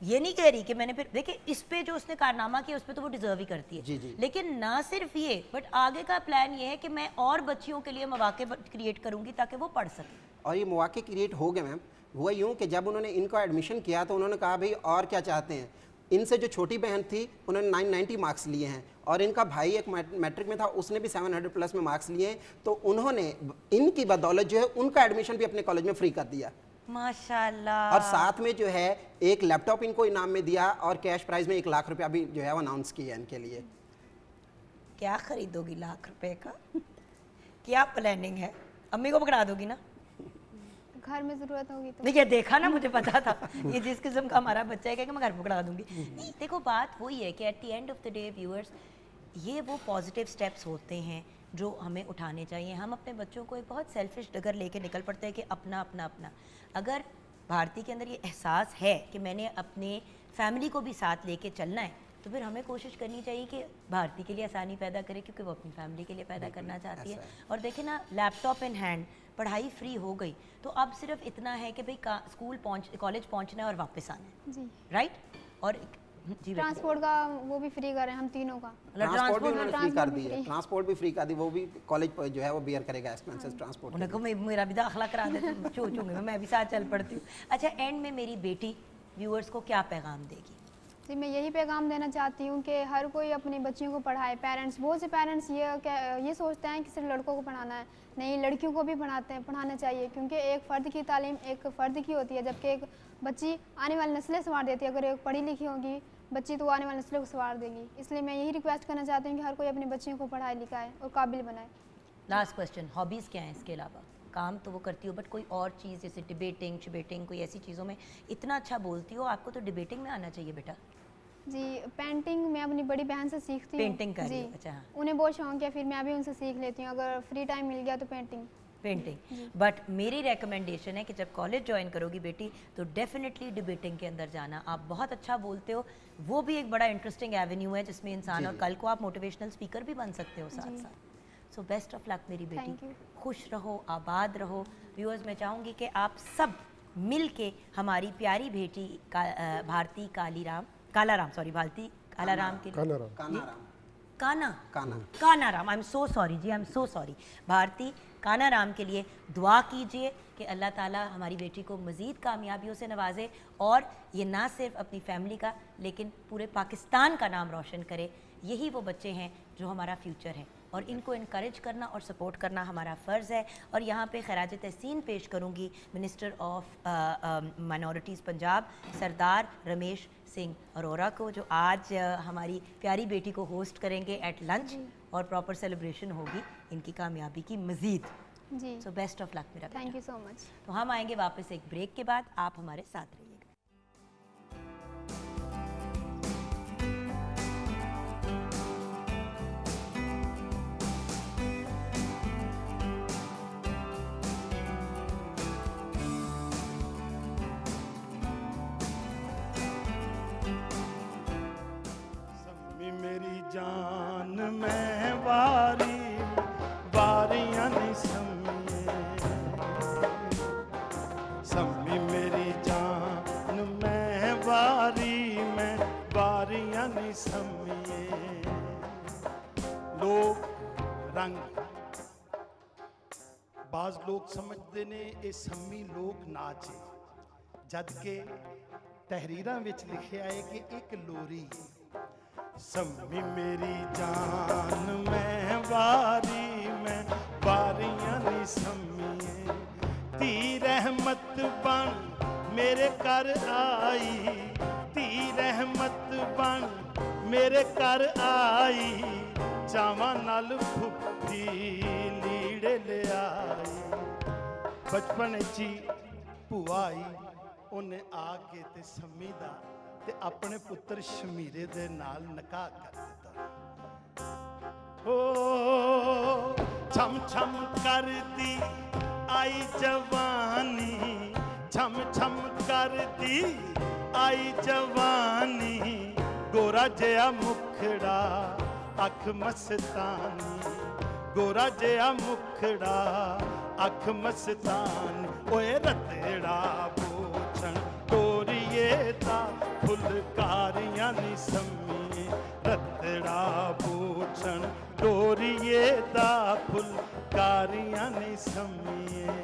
ये नहीं कह रही कि मैंने फिर देखिए इस पे जो उसने कारनामा किया उस पे तो वो डिजर्व ही करती है, जी जी। लेकिन ना सिर्फ ये, बट आगे का प्लान ये है कि मैं और बच्चियों के लिए मौके क्रिएट करूंगी ताकि वो पढ़ सकें। और ये मौके क्रिएट हो गए मैम। हुआ यूँ कि जब उन्होंने इनको एडमिशन किया तो उन्होंने कहा भाई और क्या चाहते हैं। इनसे जो छोटी बहन थी उन्होंने 990 मार्क्स लिए हैं और इनका भाई एक मैट्रिक में था, उसने भी 700 प्लस में मार्क्स लिए हैं, तो उन्होंने इनकी बदौलत जो है उनका एडमिशन भी अपने कॉलेज में फ्री कर दिया माशाल्लाह। और साथ में जो है एक लैपटॉप इनको इनाम में दिया और कैश प्राइस में 1 लाख रुपया भी जो है वो अनाउंस किया इनके लिए। क्या खरीदोगी लाख रुपए का? क्या प्लानिंग है? अम्मी को पकड़ा दोगी ना? घर में ज़रूरत होगी तो। देखिए देखा ना, मुझे पता था ये जिस किस्म का हमारा बच्चा है कि मैं घर पकड़ा दूंगी। नहीं, देखो बात वही है कि eight the end of the day viewers, ये वो पॉजिटिव स्टेप्स होते हैं जो हमें उठाने चाहिए। हम अपने बच्चों को एक बहुत सेल्फिश डगर लेके निकल पड़ते हैं कि अपना अपना अपना। अगर भारती के अंदर ये एहसास है कि मैंने अपने फैमिली को भी साथ लेके चलना है, तो फिर हमें कोशिश करनी चाहिए कि भारती के लिए आसानी पैदा करे, क्योंकि वो अपनी फैमिली के लिए पैदा करना चाहती है। और देखिए ना, लैपटॉप इन हैंड, पढ़ाई फ्री हो गई, तो अब सिर्फ इतना है कि भाई स्कूल कॉलेज पहुंचना है और वापस आना है, जी। राइट? और जी ट्रांसपोर्ट का वो भी फ्री कर रहे हैं हम तीनों का। ट्रांसपोर्ट भी उन्होंने फ्री कर ट्रांसपोर्ट भी दी है, फ्री। ट्रांसपोर्ट भी फ्री कर दी, वो भी कॉलेज पर जो है वो बेयर करेगा एक्सपेंसेस ट्रांसपोर्ट। उन्हें कहा मेरा भी दाखला करा देते, चूंगी मैं भी साथ चल पड़ती हूँ। अच्छा, एंड में मेरी बेटी व्यूअर्स को क्या पैगाम देगी? जी, मैं यही पैगाम देना चाहती हूँ कि हर कोई अपनी बच्चियों को पढ़ाए। पेरेंट्स, बहुत से पेरेंट्स ये सोचते हैं कि सिर्फ लड़कों को पढ़ाना है, नहीं, लड़कियों को भी पढ़ाना चाहिए, क्योंकि एक फ़र्द की तालीम एक फ़र्द की होती है, जबकि एक बच्ची आने वाली नस्लें संवार देती है। अगर एक पढ़ी लिखी होगी बच्ची तो आने वाली नस्लों को संवार देगी। इसलिए मैं यही रिक्वेस्ट करना चाहती हूँ कि हर कोई अपने बच्चियों को पढ़ाए लिखाए और काबिल बनाए। लास्ट क्वेश्चन, हॉबीज़ क्या हैं इसके अलावा? काम तो वो करती हो, बट कोई और चीज़ जैसे डिबेटिंग कोई ऐसी चीज़ों में इतना अच्छा बोलती हो, आपको तो डिबेटिंग में आना चाहिए बेटा। जी, पेंटिंग मैं अपनी बड़ी बहन से सीखती हूँ। पेंटिंग कर रही हो? अच्छा, हाँ। उन्हें बहुत शौक है, फिर मैं भी उनसे सीख लेती हूँ। अगर फ्री टाइम मिल गया तो पेंटिंग। बट मेरी रेकमेंडेशन है कि जब कॉलेज ज्वाइन करोगी बेटी तो डेफिनेटली डिबेटिंग के अंदर जाना। आप बहुत अच्छा बोलते हो, वो भी एक बड़ा इंटरेस्टिंग एवेन्यू है जिसमें इंसान, और कल को आप मोटिवेशनल स्पीकर भी बन सकते हो साथ साथ। सो बेस्ट ऑफ लक मेरी बेटी, खुश रहो, आबाद रहो। व्यूअर्स, मैं चाहूँगी कि आप सब मिल के हमारी प्यारी बेटी भारती कालाराम के Kanaram, I am so sorry ji, I am so sorry, Bharti Kanaram के लिए दुआ कीजिए कि अल्लाह ताला हमारी बेटी को मज़ीद कामयाबियों से नवाजे और ये ना सिर्फ अपनी फैमिली का लेकिन पूरे पाकिस्तान का नाम रोशन करे। यही वो बच्चे हैं जो हमारा फ्यूचर है और इनको इनकरेज करना और सपोर्ट करना हमारा फ़र्ज़ है। और यहाँ पे खराज तहसीन पेश करूँगी मिनिस्टर ऑफ माइनॉरिटीज़ पंजाब सरदार रमेश सिंह अरोरा को, जो आज हमारी प्यारी बेटी को होस्ट करेंगे एट लंच और प्रॉपर सेलिब्रेशन होगी इनकी कामयाबी की मज़ीद। जी, सो बेस्ट ऑफ लक मेरा बेटा। Thank you so much. तो हम आएंगे वापस एक ब्रेक के बाद, आप हमारे साथ रहिएगा। मेरी जान मैं वारी वारियां नहीं सम्मी मेरी जान मैं वारियां नहीं सम्मिए। लोग रंग बाज लोग समझते ने ये सम्मी लोक नाच है, जबकि तहरीरां विच लिखिया है कि एक लोरी है। सम्मी मेरी जान मैं वारियां नहीं सम्मिए। धी रहमत बन मेरे घर आई, धी रहमत बन मेरे घर आई, चावां नाल फुੱਫੀ लीड़े ले आई। बचपन ची भूआ आई, उन्हें आके ते सम्मी दा ते अपने पुत्र शमीरे दे नाल निकाह कर दिता। ओ छम छम करदी आई जवानी, छम छम करदी आई जवानी, गोरा जिहा मुखड़ा अख मस्तानी, गोरा जिहा मुखड़ा अख मस्तानी। ओए रतेड़ा बोछण टोरिए दा फुलकारियां नहीं सम्मी, रतड़ा बोछण टोरिए दा फुलकारियां नहीं सम्मिए।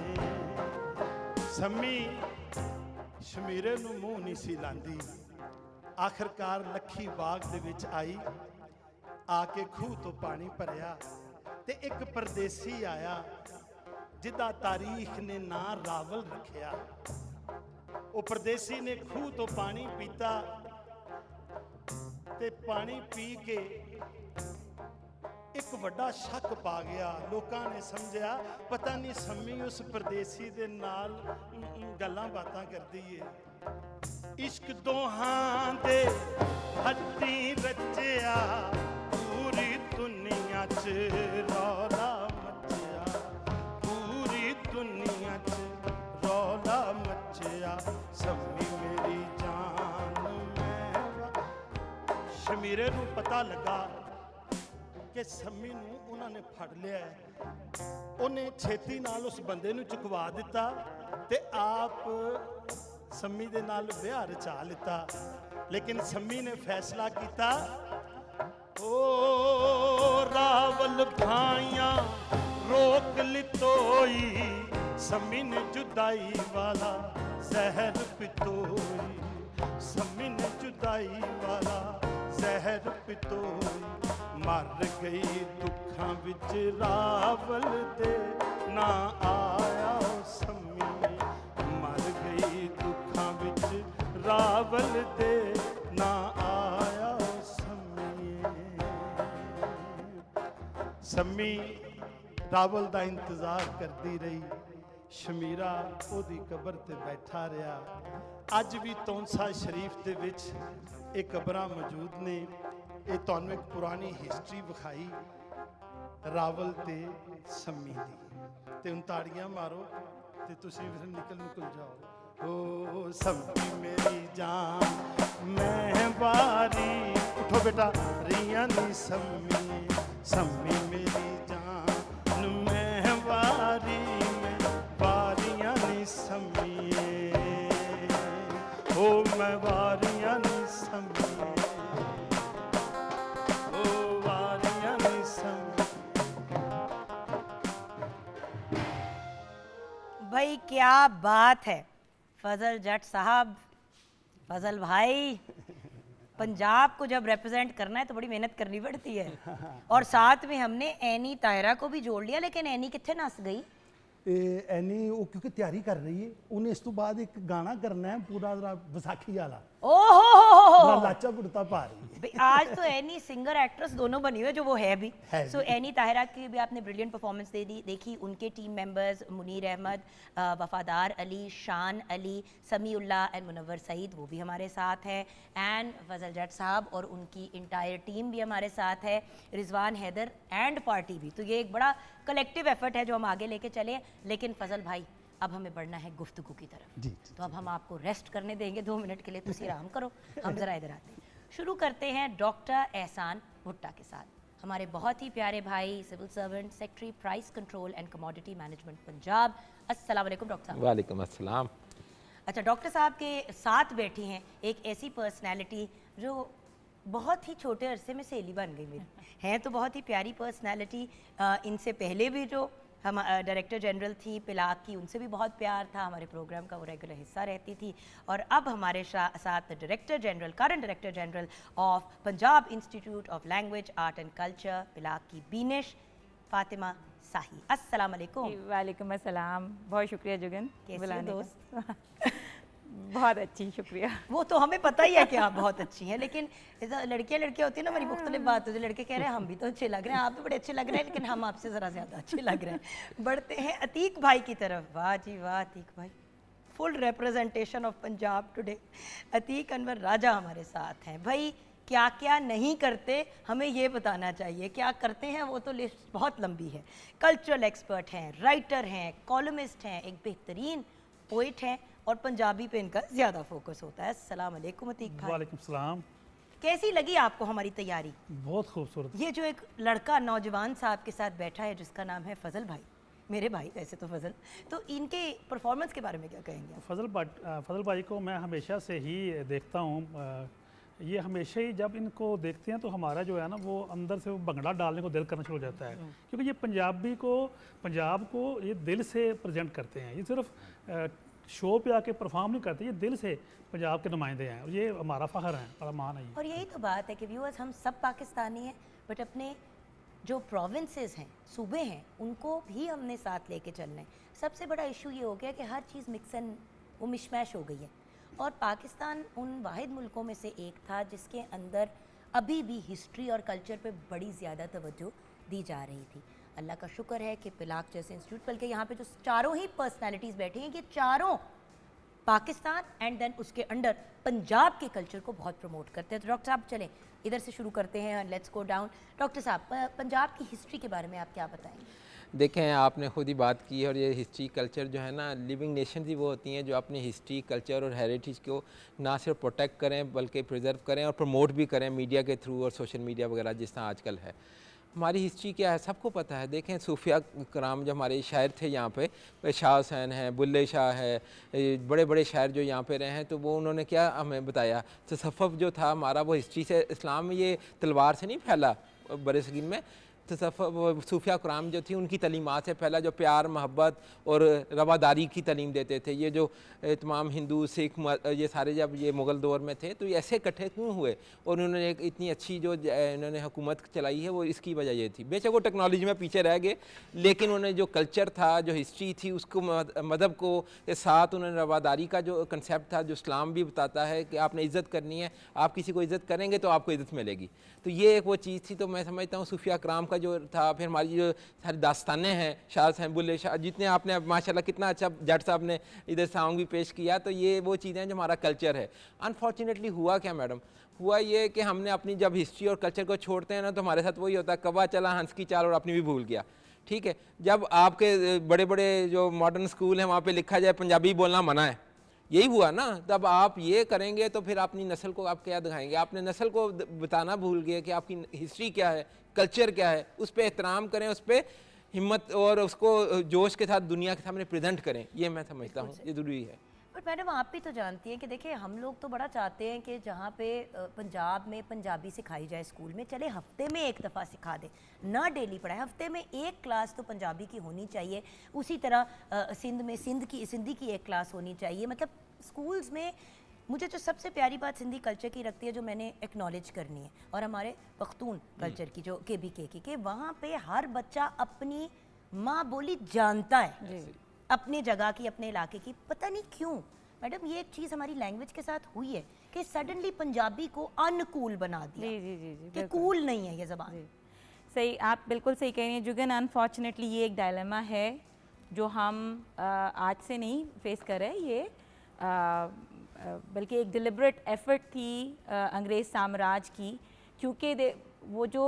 सम्मी शमीरे नूं मूँह नहीं सी लांदी, आखिरकार लखी बाग दे विच आई, आके खूह तो पानी भरिया ते एक परदेसी आया जिदा तारीख ने ना रावल रखिया। वो परदेसी ने खूह तो पानी पीता ते पानी पी के एक वड्डा शक पा गया। लोकां ने समझा पता नहीं सम्मी उस परदेसी दे नाल गल्लां बातां करदी है। इश्क दोहां दे हड्डी रचिया, पूरी दुनिया च रौला मचिया, पूरी दुनिया च रौला मचिया। सम्मी मेरी जान मैं। शमीरे नूं पता लगा कि सम्मी नूं उन्हां ने फड़ लिया है। उन्हें छेती नाल उस बंदे नूं चुकवा दिता ते आप सम्मी दे नाल विआह रचा लिता। लेकिन सम्मी ने फैसला किया, ओ रावल भाइयां रोक लितोई, सम्मी ने जुदाई वाला जहर पितोई, सम्मी ने जुदाई वाला जहर पितोई। मर गई दुखां विच रावल दे ना आया सम्मी, मर गई दुखां विच रावल दे ना आया। सम्मी रावल ਦਾ ਇੰਤਜ਼ਾਰ ਕਰਦੀ ਰਹੀ, ਸ਼ਮੀਰਾ ਉਹਦੀ ਕਬਰ ਤੇ ਬੈਠਾ ਰਿਹਾ। ਅੱਜ ਵੀ ਤੌਂਸਾ ਸ਼ਰੀਫ ਦੇ ਵਿੱਚ ਇਹ ਕਬਰਾਂ ਮੌਜੂਦ ਨੇ। ਇਹ ਤੁਹਾਨੂੰ ਇੱਕ ਪੁਰਾਣੀ ਹਿਸਟਰੀ ਵਿਖਾਈ ਰਾਵਲ ਤੇ ਸੰਮੀ ਦੀ, ਤੇ ਹੁਣ ਤਾੜੀਆਂ ਮਾਰੋ ਤੇ ਤੁਸੀਂ ਫਿਰ ਨਿਕਲ ਜਾਓ। ਓ ਸੰਮੀ ਮੇਰੀ ਜਾਨ ਮੈਂ ਵਾਰੀ, ਉਠੋ ਬੇਟਾ ਰੀਆਂ ਨੀ ਸੰਮੀ, ਸੰਮੀ ਮੇਰੀ ਜਾਨ ਮੈਂ ਵਾਰੀ, ਮੈਂ ਵਾਰੀਆਂ ਨੀ ਸੰਮੀ, ਓ ਮੈਂ ਵਾਰੀਆਂ ਨੀ ਸੰਮੀ, ਓ ਵਾਰੀਆਂ ਨੀ ਸੰਮੀ। भाई क्या बात है फजल जट साहब, फजल भाई। पंजाब को जब रिप्रेजेंट करना है तो बड़ी मेहनत करनी पड़ती है। और साथ में हमने एनी ताहिरा को भी जोड़ लिया, लेकिन एनी कितने नस गई? ਐਨੀ ਉਹ ਕਿਉਂਕਿ ਤਿਆਰੀ ਕਰ ਰਹੀ ਹੈ, ਉਹਨੇ ਇਸ ਤੋਂ ਬਾਅਦ ਇੱਕ ਗਾਣਾ ਕਰਨਾ ਹੈ ਪੂਰਾ ਵਿਸਾਖੀ ਵਾਲਾ। ओहो लाचा कुर्ता पा रही है। आज तो एनी सिंगर एक्ट्रेस दोनों बनी हुई है, जो वो है भी। सो एनी ताहिरा की भी आपने ब्रिलियंट परफॉर्मेंस देखी। उनके टीम मेंबर्स मुनीर अहमद, वफादार अली, शान अली, समीउल्लाह एंड मुनव्वर सईद वो भी हमारे साथ है, एंड फजल जट साहब और उनकी इंटायर टीम भी हमारे साथ है, रिजवान हैदर एंड पार्टी भी। तो ये एक बड़ा कलेक्टिव एफर्ट है जो हम आगे लेके चले। लेकिन फजल भाई अब हमें बढ़ना है गुफ्तगू की तरफ। जी। तो अब हम आपको रेस्ट करने देंगे 2 मिनट के लिए, तुसी आराम करो, हम ज़रा इधर आते हैं। शुरू करते हैं डॉक्टर एहसान भुट्टा के साथ। हमारे बहुत ही प्यारे भाई, civil servant, secretary price control and commodity management Punjab. अस्सलाम वालेकुम डॉक्टर साहब। वालेकुम अस्सलाम। अच्छा, डॉक्टर साहब के साथ बैठी हैं एक ऐसी पर्सनैलिटी जो बहुत ही छोटे अरसे में सहेली बन गई मेरी। हैं तो बहुत ही प्यारी पर्सनैलिटी, इनसे पहले भी जो हम डायरेक्टर जनरल थी पिलाक की, उनसे भी बहुत प्यार था, हमारे प्रोग्राम का वो रेगुलर हिस्सा रहती थी। और अब हमारे साथ director general, current director general of Punjab institute of language art and culture PILAC की बीनिश फातिमा साही। अस्सलाम वालेकुम। वालेकुम अस्सलाम। बहुत शुक्रिया जुगन कैसी बुलाने हो का। बहुत अच्छी, शुक्रिया। वो तो हमें पता ही है कि आप बहुत अच्छी हैं, लेकिन लड़कियां होती हैं ना, हमारी मुख्तलिफ बात होती है। लड़के कह रहे हैं हम भी तो अच्छे लग रहे हैं, आप भी बड़े अच्छे लग रहे हैं, लेकिन हम आपसे ज़रा ज़्यादा अच्छे लग रहे हैं। बढ़ते हैं अतीक भाई की तरफ। वाह जी वाह अतीक भाई, full representation of Punjab today. Atiq Anwar Raja हमारे साथ हैं। भाई क्या क्या नहीं करते हमें ये बताना चाहिए, क्या करते हैं वो तो लिस्ट बहुत लंबी है। कल्चरल एक्सपर्ट हैं, राइटर हैं, कॉलमिस्ट हैं, एक बेहतरीन पोइट हैं, और पंजाबी पे इनका ज़्यादा फोकस होता है। अस्सलाम वालेकुम अतीक भाई। वालेकुम सलाम। कैसी लगी आपको हमारी तैयारी? बहुत खूबसूरत। ये जो एक लड़का नौजवान साहब के साथ बैठा है जिसका नाम है फजल भाई, मेरे भाई वैसे तो फजल, तो इनके परफॉर्मेंस के बारे में क्या कहेंगे आप? फजल भाई को मैं हमेशा से ही देखता हूँ। ये हमेशा ही जब इनको देखते हैं तो हमारा जो है ना वो अंदर से वो भंगड़ा डालने को दिल करना शुरू हो जाता है, क्योंकि ये पंजाब को ये दिल से प्रेजेंट करते हैं। ये सिर्फ शो पे आके परफॉर्म नहीं करते, ये दिल से पंजाब के नुमाइंदे हैं, और ये हमारा फ़ख्र है, बड़ा मान है। और यही तो बात है कि व्यूअर्स, हम सब पाकिस्तानी हैं, बट अपने जो प्रोविंसेस हैं, सूबे हैं, उनको भी हमने साथ लेके चलना है। सबसे बड़ा इशू ये हो गया कि हर चीज़ मिक्स एंड वो मिशमैश हो गई है, और पाकिस्तान उन वाहिद मुल्कों में से एक था जिसके अंदर अभी भी हिस्ट्री और कल्चर पे बड़ी ज़्यादा तवज्जो दी जा रही थी। अल्लाह का शुक्र है कि पिलाक जैसे इंस्टीट्यूट, बल्कि यहाँ पे जो चारों ही पर्सनालिटीज़ बैठी हैं, ये चारों पाकिस्तान एंड देन उसके अंडर पंजाब के कल्चर को बहुत प्रमोट करते हैं। तो डॉक्टर साहब चलें इधर से शुरू करते हैं, लेट्स गो डाउन। डॉक्टर साहब, पंजाब की हिस्ट्री के बारे में आप क्या बताएंगे? देखें, आपने खुद ही बात की है, और ये हिस्ट्री कल्चर जो है ना, लिविंग नेशन ही वो होती हैं जो अपनी हिस्ट्री कल्चर और हेरिटेज को ना सिर्फ प्रोटेक्ट करें बल्कि प्रिजर्व करें और प्रमोट भी करें मीडिया के थ्रू और सोशल मीडिया वगैरह जिस तरह आजकल है। हमारी हिस्ट्री क्या है सबको पता है। देखें, सूफिया कराम जो हमारे शायर थे यहाँ पे, शाह हुसैन हैं, बुल्ले शाह है, बड़े बड़े शायर जो यहाँ पे रहे हैं, तो वो उन्होंने क्या हमें बताया, तसव्वुफ़ जो था हमारा वो हिस्ट्री से, इस्लाम में ये तलवार से नहीं फैला, बरसगीर में तसव्वुफ़ सूफिया कराम जो थी उनकी तलीमात से पहला जो प्यार मोहब्बत और रवादारी की तलीम देते थे। ये जो तमाम हिंदू सिख ये सारे जब ये मुग़ल दौर में थे तो ये ऐसे इकट्ठे क्यों हुए, और उन्होंने एक इतनी अच्छी जो इन्होंने हुकूमत चलाई है वो इसकी वजह ये थी। बेशक वो टेक्नोलॉजी में पीछे रह गए, लेकिन उन्होंने जो कल्चर था, जो हिस्ट्री थी, उसको मज़हब को के साथ उन्होंने रवादारी का जो कंसेप्ट था, जो इस्लाम भी बताता है कि आपने इज़्ज़त करनी है, आप किसी को इज़्ज़त करेंगे तो आपको इज़्ज़त मिलेगी। तो ये एक वो चीज़ थी। तो मैं समझता हूँ सूफिया कराम का का जो था, फिर हमारी जो सारी दास्तानें हैं, शाह साहब बुल्ले शाह, जितने आपने माशाल्लाह कितना अच्छा जट साहब ने इधर सॉन्ग भी पेश किया, तो ये वो चीज़ें हैं जो हमारा कल्चर है। अनफॉर्चुनेटली हुआ क्या मैडम, हुआ ये कि हमने अपनी जब हिस्ट्री और कल्चर को छोड़ते हैं ना, तो हमारे साथ वही होता है, कौवा चला हंस की चाल और अपनी भी भूल गया। ठीक है, जब आपके बड़े बड़े जो मॉडर्न स्कूल हैं वहाँ पे लिखा जाए पंजाबी बोलना मना है, यही हुआ ना, तब आप ये करेंगे तो फिर अपनी नस्ल को आप क्या दिखाएंगे? आपने नस्ल को बताना भूल गए कि आपकी हिस्ट्री क्या है, कल्चर क्या है, उस पर एहतराम करें, उस पर हिम्मत और उसको जोश के साथ दुनिया के सामने प्रेजेंट करें, ये मैं समझता हूँ ये ज़रूरी है। बट मैडम आप भी तो जानती हैं कि देखिए हम लोग तो बड़ा चाहते हैं कि जहाँ पे पंजाब में पंजाबी सिखाई जाए स्कूल में, चले हफ्ते में एक दफ़ा सिखा दें, ना डेली पढ़ाए, हफ्ते में एक क्लास तो पंजाबी की होनी चाहिए। उसी तरह सिंध में सिंधी की एक क्लास होनी चाहिए। मतलब स्कूल्स में मुझे जो सबसे प्यारी बात सिंधी कल्चर की लगती है, जो मैंने एक्नॉलेज करनी है, और हमारे पख्तून कल्चर की जो KBK की, कि वहाँ पे हर बच्चा अपनी माँ बोली जानता है, अपने जगह की, अपने इलाके की। पता नहीं क्यों मैडम ये एक चीज़ हमारी लैंग्वेज के साथ हुई है कि सडनली पंजाबी को अनकूल बना दिया। जी कि कूल नहीं है ये ज़बान। सही, आप बिल्कुल सही कह रही हैं जुगन। अनफॉर्चुनेटली ये एक डायलेमा है जो हम आज से नहीं फेस कर रहे, ये बल्कि एक डिलिबरेट एफर्ट थी अंग्रेज़ साम्राज्य की, क्योंकि वो जो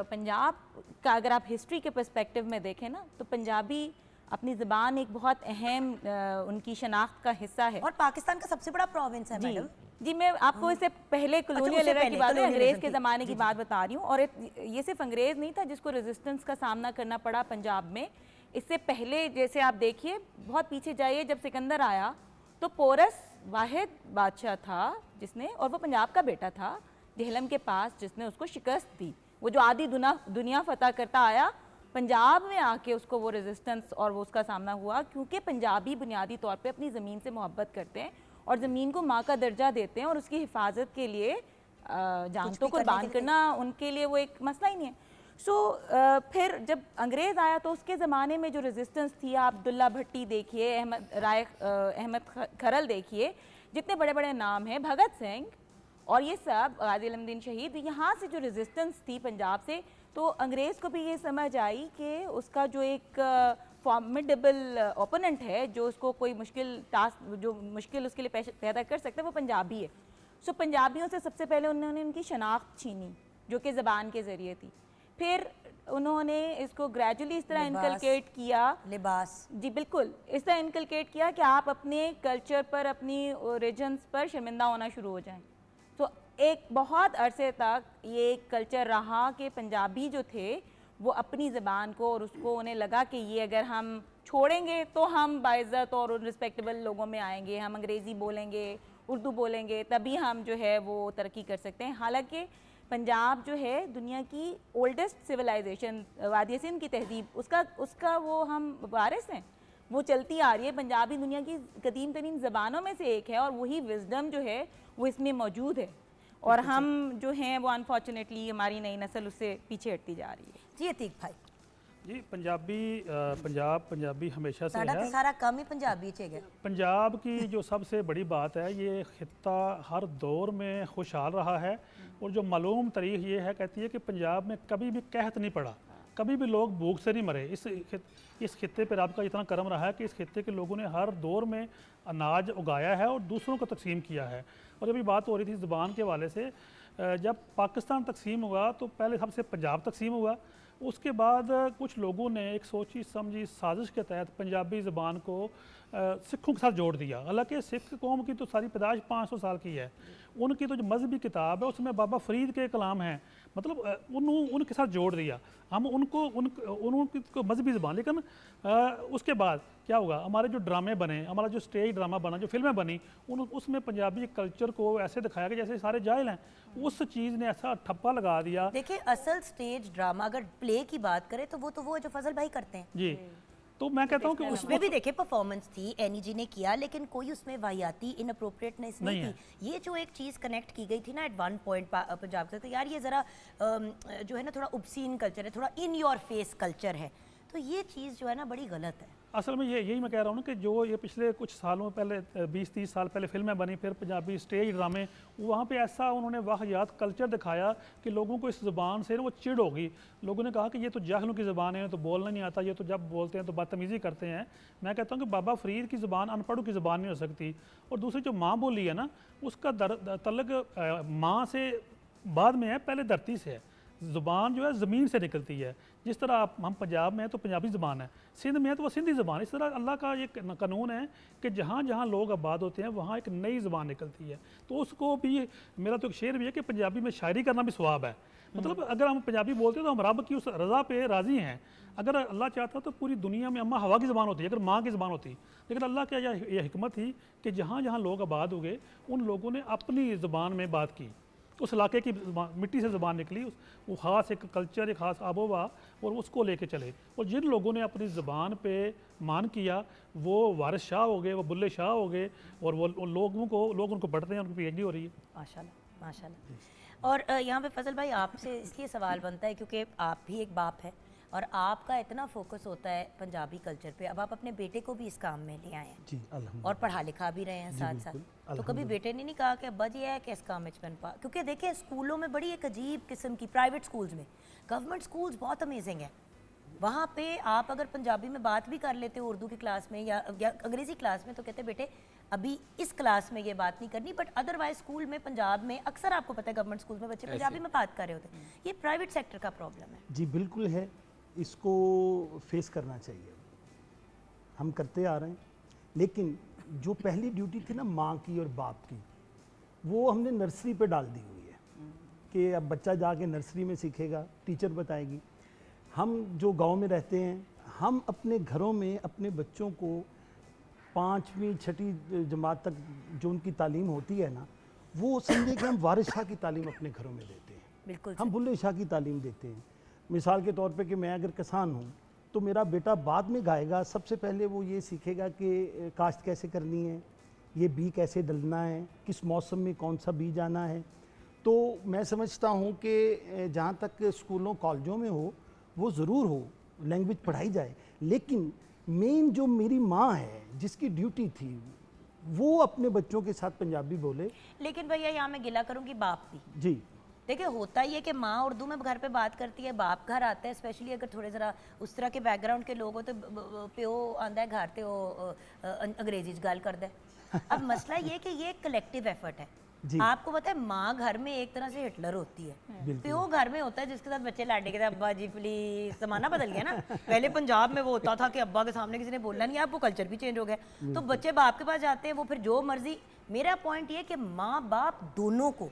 पंजाब का अगर आप हिस्ट्री के पर्सपेक्टिव में देखें ना, तो पंजाबी अपनी ज़बान एक बहुत अहम उनकी शनाख्त का हिस्सा है, और पाकिस्तान का सबसे बड़ा प्रोविंस है मैडम। जी, मैं आपको इससे पहले कॉलोनियल एरा की बात, अंग्रेज़ के ज़माने की बात बता रही हूँ। और ये सिर्फ अंग्रेज़ नहीं था जिसको रेजिस्टेंस का सामना करना पड़ा पंजाब में। इससे पहले जैसे आप देखिए, बहुत पीछे जाइए, जब सिकंदर आया तो पोरस वाहिद बादशाह था जिसने, और वो पंजाब का बेटा था जेहलम के पास, जिसने उसको शिकस्त दी। वो जो आधी दुनिया फतह करता आया, पंजाब में आके उसको वो रेजिस्टेंस और वो उसका सामना हुआ, क्योंकि पंजाबी बुनियादी तौर पे अपनी ज़मीन से मोहब्बत करते हैं और ज़मीन को माँ का दर्जा देते हैं, और उसकी हिफाजत के लिए जान तो कुर्बान करना उनके लिए वो एक मसला ही नहीं है। फिर जब अंग्रेज़ आया तो उसके ज़माने में जो रेजिस्टेंस थी, आप अब्दुल्ला भट्टी देखिए, अहमद खरल देखिए, जितने बड़े बड़े नाम हैं, भगत सिंह और ये सब, गाजी अलमदीन शहीद, यहाँ से जो रेजिस्टेंस थी पंजाब से, तो अंग्रेज़ को भी ये समझ आई कि उसका जो एक फॉर्मिडेबल ओपोनेंट है, जो उसको कोई मुश्किल टास्क, जो मुश्किल उसके लिए पैदा कर सकता है, वो पंजाबी है। पंजाबियों से सबसे पहले उन्होंने उनकी शनाख्त छीनी, जो कि ज़बान के ज़रिए थी। फिर उन्होंने इसको ग्रेजुअली इस तरह इनकलकेट किया, लिबास, जी बिल्कुल, इस तरह इनकलकेट किया कि आप अपने कल्चर पर, अपनी ओरिजिन्स पर शर्मिंदा होना शुरू हो जाएं। तो एक बहुत अरसे तक ये एक कल्चर रहा कि पंजाबी जो थे वो अपनी ज़बान को, और उसको उन्हें लगा कि ये अगर हम छोड़ेंगे तो हम बाइज़्ज़त और रिस्पेक्टेबल लोगों में आएंगे, हम अंग्रेज़ी बोलेंगे, उर्दू बोलेंगे, तभी हम जो है वो तरक्की कर सकते हैं। हालांकि पंजाब जो है दुनिया की ओल्डेस्ट सिविलाइजेशन, वादी सिंध की तहजीब, उसका वो हम वारिस हैं, वो चलती आ रही है। पंजाबी दुनिया की कदीम तरीन ज़बानों में से एक है, और वही विजडम जो है वो इसमें मौजूद है, और हम जो हैं वो अनफॉर्चुनेटली हमारी नई नस्ल उससे पीछे हटती जा रही है। जी अतीक भाई। जी, पंजाबी हमेशा से है, सारा काम ही पंजाबी है। पंजाब की जो सबसे बड़ी बात है, ये खित्ता हर दौर में खुशहाल रहा है, और जो मालूम तारीख ये है, कहती है कि पंजाब में कभी भी कहत नहीं पड़ा, कभी भी लोग भूख से नहीं मरे। इस खित्ते पर आपका इतना करम रहा है कि इस खित्ते के लोगों ने हर दौर में अनाज उगाया है और दूसरों को तकसीम किया है। और जब ये बात हो रही थी ज़बान के हवाले से, जब पाकिस्तान तकसीम हुआ तो पहले सबसे पंजाब तकसीम हुआ, उसके बाद कुछ लोगों ने एक सोची समझी साजिश के तहत पंजाबी ज़बान को सिखों के साथ जोड़ दिया। हालांकि सिख कौम की तो सारी पैदाइश 500 साल की है, उनकी तो जो मजहबी किताब है उसमें बाबा फरीद के कलाम हैं, मतलब उनके साथ जोड़ दिया हम उनको मजहबी ज़बान। लेकिन उसके बाद क्या होगा, हमारे जो ड्रामे बने, हमारा जो स्टेज ड्रामा बना, जो फिल्में बनी, उसमें पंजाबी कल्चर को ऐसे दिखाया कि जैसे सारे जाहिल हैं। उस चीज़ ने ऐसा ठप्पा लगा दिया। देखिए असल स्टेज ड्रामा अगर प्ले की बात करें तो वो जो फजल भाई करते हैं जी, तो मैं कहता हूँ कि उसमें भी देखिए परफॉर्मेंस थी, एनी जी ने किया, लेकिन कोई उसमें वाहियाती इनअप्रोप्रिएटनेस नहीं थी। ये जो एक चीज़ कनेक्ट की गई थी ना एट वन पॉइंट पंजाब से, तो यार ये ज़रा जो है ना थोड़ा ऑब्सीन कल्चर है, थोड़ा इन योर फेस कल्चर है, तो ये चीज़ जो है ना बड़ी गलत है। असल में यही मैं कह रहा हूँ ना कि जो ये पिछले कुछ सालों पहले 20-30 साल पहले फिल्में बनी, फिर पंजाबी स्टेज ड्रामे, वहाँ पे ऐसा उन्होंने वाहियात कल्चर दिखाया कि लोगों को इस ज़ुबान से ना वो चिढ़ होगी। लोगों ने कहा कि ये तो जाहिलों की ज़ुबान है, तो बोलना नहीं आता, ये तो जब बोलते हैं तो बदतमीज़ी करते हैं। मैं कहता हूँ कि बाबा फ़रीद की ज़ुबान अनपढ़ों की ज़ुबान नहीं हो सकती। और दूसरी जो माँ बोली है ना, उसका तल्लुक़ माँ से बाद में है, पहले धरती से है। ज़ुबान जो है ज़मीन से निकलती है। जिस तरह हम पंजाब में हैं तो पंजाबी ज़ुबान है, सिंध में है तो वो सिंधी ज़ुबान। इस तरह अल्लाह का ये कानून है कि जहाँ जहाँ लोग आबाद होते हैं वहाँ एक नई ज़ुबान निकलती है। तो उसको भी, मेरा तो एक शेर भी है कि पंजाबी में शायरी करना भी सवाब है। मतलब अगर हम पंजाबी बोलते हैं तो हम रब की उस रज़ा पे राज़ी हैं। अगर अल्लाह चाहता तो पूरी दुनिया में अम्मा हवा की ज़बान होती है, अगर माँ की ज़बान होती। लेकिन अल्लाह की यह हिकमत थी कि जहाँ जहाँ लोग आबाद हो गए उन लोगों ने अपनी ज़ुबान में बात की, उस इलाके की मिट्टी से ज़बान निकली, वो ख़ास एक कल्चर, एक ख़ास आबोवा, और उसको लेके चले। और जिन लोगों ने अपनी ज़बान पे मान किया वो वारिस शाह हो गए, वो बुल्ले शाह हो गए, और वो लोग उनको पढ़ते हैं, उनकी PhD हो रही है। माशाल्लाह माशाल्लाह। और यहाँ पे फजल भाई आपसे इसलिए सवाल बनता है क्योंकि आप भी एक बाप है और आपका इतना फोकस होता है पंजाबी कल्चर पे। अब आप अपने बेटे को भी इस काम में ले आए हैं जी, अल्हम्दुलिल्लाह, और पढ़ा लिखा भी रहे हैं साथ साथ। तो कभी बेटे ने नहीं कहा कि अब्बा जी है कि इस काम में क्योंकि देखिए स्कूलों में बड़ी एक अजीब किस्म की, प्राइवेट स्कूल्स में, गवर्नमेंट स्कूल्स बहुत अमेजिंग है, वहाँ पे आप अगर पंजाबी में बात भी कर लेते हो उर्दू की क्लास में या अंग्रेज़ी क्लास में, तो कहते बेटे अभी इस क्लास में ये बात नहीं करनी, बट अदरवाइज स्कूल में पंजाब में अक्सर आपको पता है गवर्नमेंट स्कूल में बच्चे पंजाबी में बात कर रहे होते हैं। ये प्राइवेट सेक्टर का प्रॉब्लम है। जी बिल्कुल है, इसको फेस करना चाहिए, हम करते आ रहे हैं। लेकिन जो पहली ड्यूटी थी ना माँ की और बाप की, वो हमने नर्सरी पे डाल दी हुई है कि अब बच्चा जाके नर्सरी में सीखेगा, टीचर बताएगी। हम जो गांव में रहते हैं, हम अपने घरों में अपने बच्चों को 5वीं 6ठी जमात तक जो उनकी तालीम होती है ना, वो समझे कि हम वारिस शाह की तालीम अपने घरों में देते हैं। बिल्कुल हम बुल्ले शाह की तालीम देते हैं। मिसाल के तौर पे कि मैं अगर किसान हूँ तो मेरा बेटा बाद में गाएगा, सबसे पहले वो ये सीखेगा कि काश्त कैसे करनी है, ये बी कैसे डलना है, किस मौसम में कौन सा बीज आना है। तो मैं समझता हूँ कि जहाँ तक स्कूलों कॉलेजों में हो वो ज़रूर हो, लैंग्वेज पढ़ाई जाए, लेकिन मेन जो मेरी माँ है जिसकी ड्यूटी थी वो अपने बच्चों के साथ पंजाबी बोले। लेकिन भैया यहाँ मैं गिला करूँगी बाप भी। जी देखिए होता ही है कि माँ उर्दू में घर पे बात करती है, बाप घर आता है, स्पेशली अगर थोड़े ज़रा उस तरह के बैकग्राउंड के लोग हो तो प्यो आंदा है घर तो अंग्रेजी गल करता है। अब मसला ये कि ये कलेक्टिव एफर्ट है। आपको पता है माँ घर में एक तरह से हिटलर होती है, प्यो घर में होता है जिसके साथ बच्चे लाडे के अब्बा जी प्लीज। ज़माना बदल गया ना, पहले पंजाब में वो होता था कि अब्बा के सामने किसी ने बोलना नहीं, अब वो कल्चर भी चेंज हो गया। तो बच्चे बाप के पास जाते हैं, वो फिर जो मर्जी। मेरा पॉइंट ये कि माँ बाप दोनों को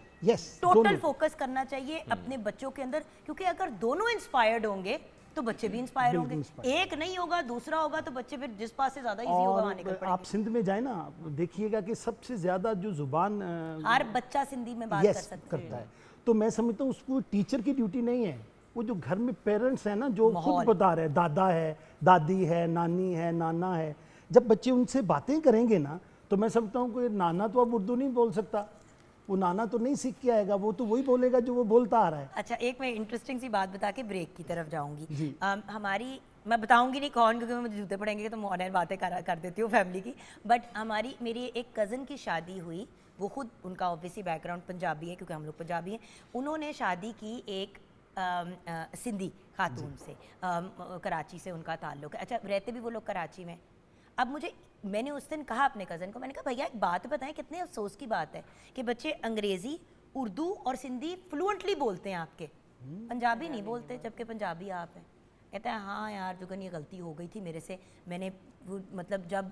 टोटल फोकस करना चाहिए अपने बच्चों के अंदर, क्योंकि अगर दोनों इंस्पायर्ड होंगे तो बच्चे भी इंस्पायर होंगे। एक नहीं होगा दूसरा होगा तो बच्चे फिर जिस पास से ज्यादा इजी होगा वहां निकल पड़ेंगे। आप सिंध में जाए ना, देखिएगा कि सबसे ज्यादा जो जुबान हर बच्चा सिंधी में बात करता है। तो मैं समझता हूँ उसको टीचर की ड्यूटी नहीं है, वो जो घर में पेरेंट्स हैं ना जो खुद बता रहे हैं, दादा है, दादी है, नानी है, नाना है, जब बच्चे उनसे बातें करेंगे ना तो मैं समझता हूँ कि नाना तो अब उर्दू नहीं बोल सकता, वो नाना तो नहीं सीख के आएगा, वो तो वही बोलेगा जो वो बोलता आ रहा है। अच्छा एक मैं इंटरेस्टिंग सी बात बता के ब्रेक की तरफ जाऊंगी। हमारी, मैं बताऊंगी नहीं कौन क्योंकि मुझे जूते पड़ेंगे तो ऑनलाइन बातें कर देती हूँ फैमिली की, बट मेरी एक कज़न की शादी हुई, वो खुद उनका ऑब्वियसली बैकग्राउंड पंजाबी है क्योंकि हम लोग पंजाबी हैं। उन्होंने शादी की एक सिंधी खातून से, कराची से उनका ताल्लुक है। अच्छा रहते भी वो लोग कराची में। अब मैंने उस दिन कहा अपने कज़न को, मैंने कहा भैया एक बात बताएं, कितने अफसोस की बात है कि बच्चे अंग्रेज़ी, उर्दू और सिंधी फ्लुएंटली बोलते हैं आपके, पंजाबी नहीं बोलते, जबकि पंजाबी आप हैं। कहता है हाँ यार जुगन ये गलती हो गई थी मेरे से, मैंने मतलब जब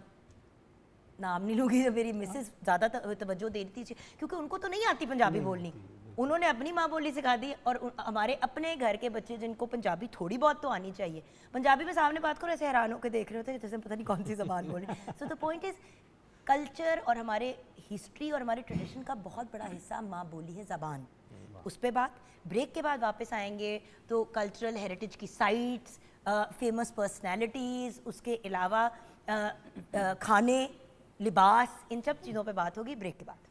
नाम नहीं लूँगी तो मेरी मिसेस ज़्यादा तवज्जो दे रही थी क्योंकि उनको तो नहीं आती पंजाबी बोलनी, उन्होंने अपनी माँ बोली सिखा दी। और हमारे अपने घर के बच्चे जिनको पंजाबी थोड़ी बहुत तो आनी चाहिए, पंजाबी में सामने बात करो ऐसे हैरान होकर देख रहे होते हैं जैसे पता नहीं कौन सी ज़बान बोल रहे। So the point is culture और हमारे हिस्ट्री और हमारे ट्रेडिशन का बहुत बड़ा हिस्सा माँ बोली है, ज़बान। उस पर बात ब्रेक के बाद वापस आएंगे तो कल्चरल हेरिटेज की साइट्स, फेमस पर्सनैलिटीज़, उसके अलावा खाने, लिबास, इन सब चीज़ों पे बात होगी ब्रेक के बाद।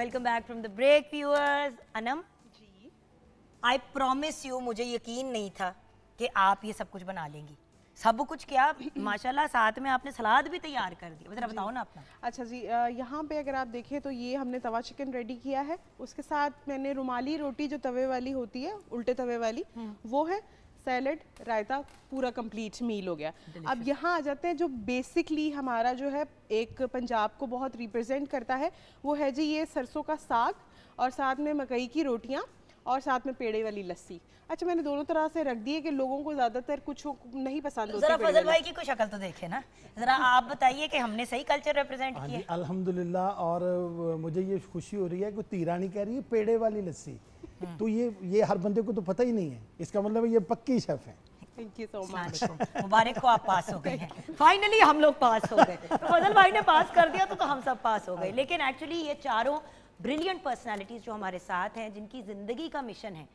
Welcome back from the break viewers. Anam ji, I promise you, मुझे यकीन नहीं था कि आप ये सब कुछ बना लेंगी। सब कुछ क्या माशाल्लाह, साथ में आपने सलाद भी तैयार कर दी। जरा बताओ ना अपना। अच्छा जी, यहाँ पे अगर आप देखें तो ये हमने तवा चिकन रेडी किया है, उसके साथ मैंने रुमाली रोटी जो तवे वाली होती है, उल्टे तवे वाली, वो है, सैलेड, रायता, पूरा कंप्लीट मील हो गया। अब यहाँ आ जाते हैं जो बेसिकली हमारा जो है एक पंजाब को बहुत रिप्रेजेंट करता है, वो है जी ये सरसों का साग और साथ में मकई की रोटियाँ और साथ में पेड़े वाली लस्सी। अच्छा, मैंने दोनों तरह से रख दिए कि लोगों को ज़्यादातर कुछ नहीं पसंद होती। जरा फजल भाई की कोई शक्ल तो देखे ना, जरा आप बताइए कि हमने सही कल्चर रिप्रेजेंट किया है। अल्हम्दुलिल्लाह, और मुझे ये खुशी हो रही है कि तीरानी कह रही है पेड़े वाली लस्सी, तो ये हर बंदे को तो पता ही नहीं है, इसका मतलब ये पक्की शेफ है। Thank you so much. मुबारक हो, आप पास हो गए हैं। फाइनली हम लोग पास हो गए। तो फजल भाई ने पास कर दिया तो हम सब पास हो गए। लेकिन एक्चुअली ये चारों ब्रिलियंट पर्सनालिटीज जो हमारे साथ हैं, जिनकी ज़िंदगी का मिशन है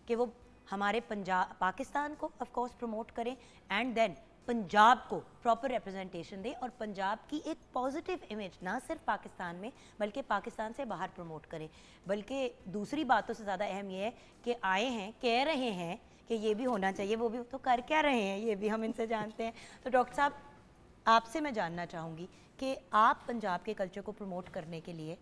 कि वो हमारे पाकिस्तान को ऑफ कोर्स प्रमोट करें एंड देन पंजाब को प्रॉपर रिप्रेजेंटेशन दें और पंजाब की एक पॉजिटिव इमेज ना सिर्फ पाकिस्तान में बल्कि पाकिस्तान से बाहर प्रमोट करें। बल्कि दूसरी बातों से ज़्यादा अहम ये है कि आए हैं, कह रहे हैं कि ये भी होना चाहिए, वो भी, तो कर क्या रहे हैं ये भी हम इनसे जानते हैं। तो डॉक्टर साहब, आपसे मैं जानना चाहूँगी कि आप पंजाब के कल्चर को प्रमोट करने के लिए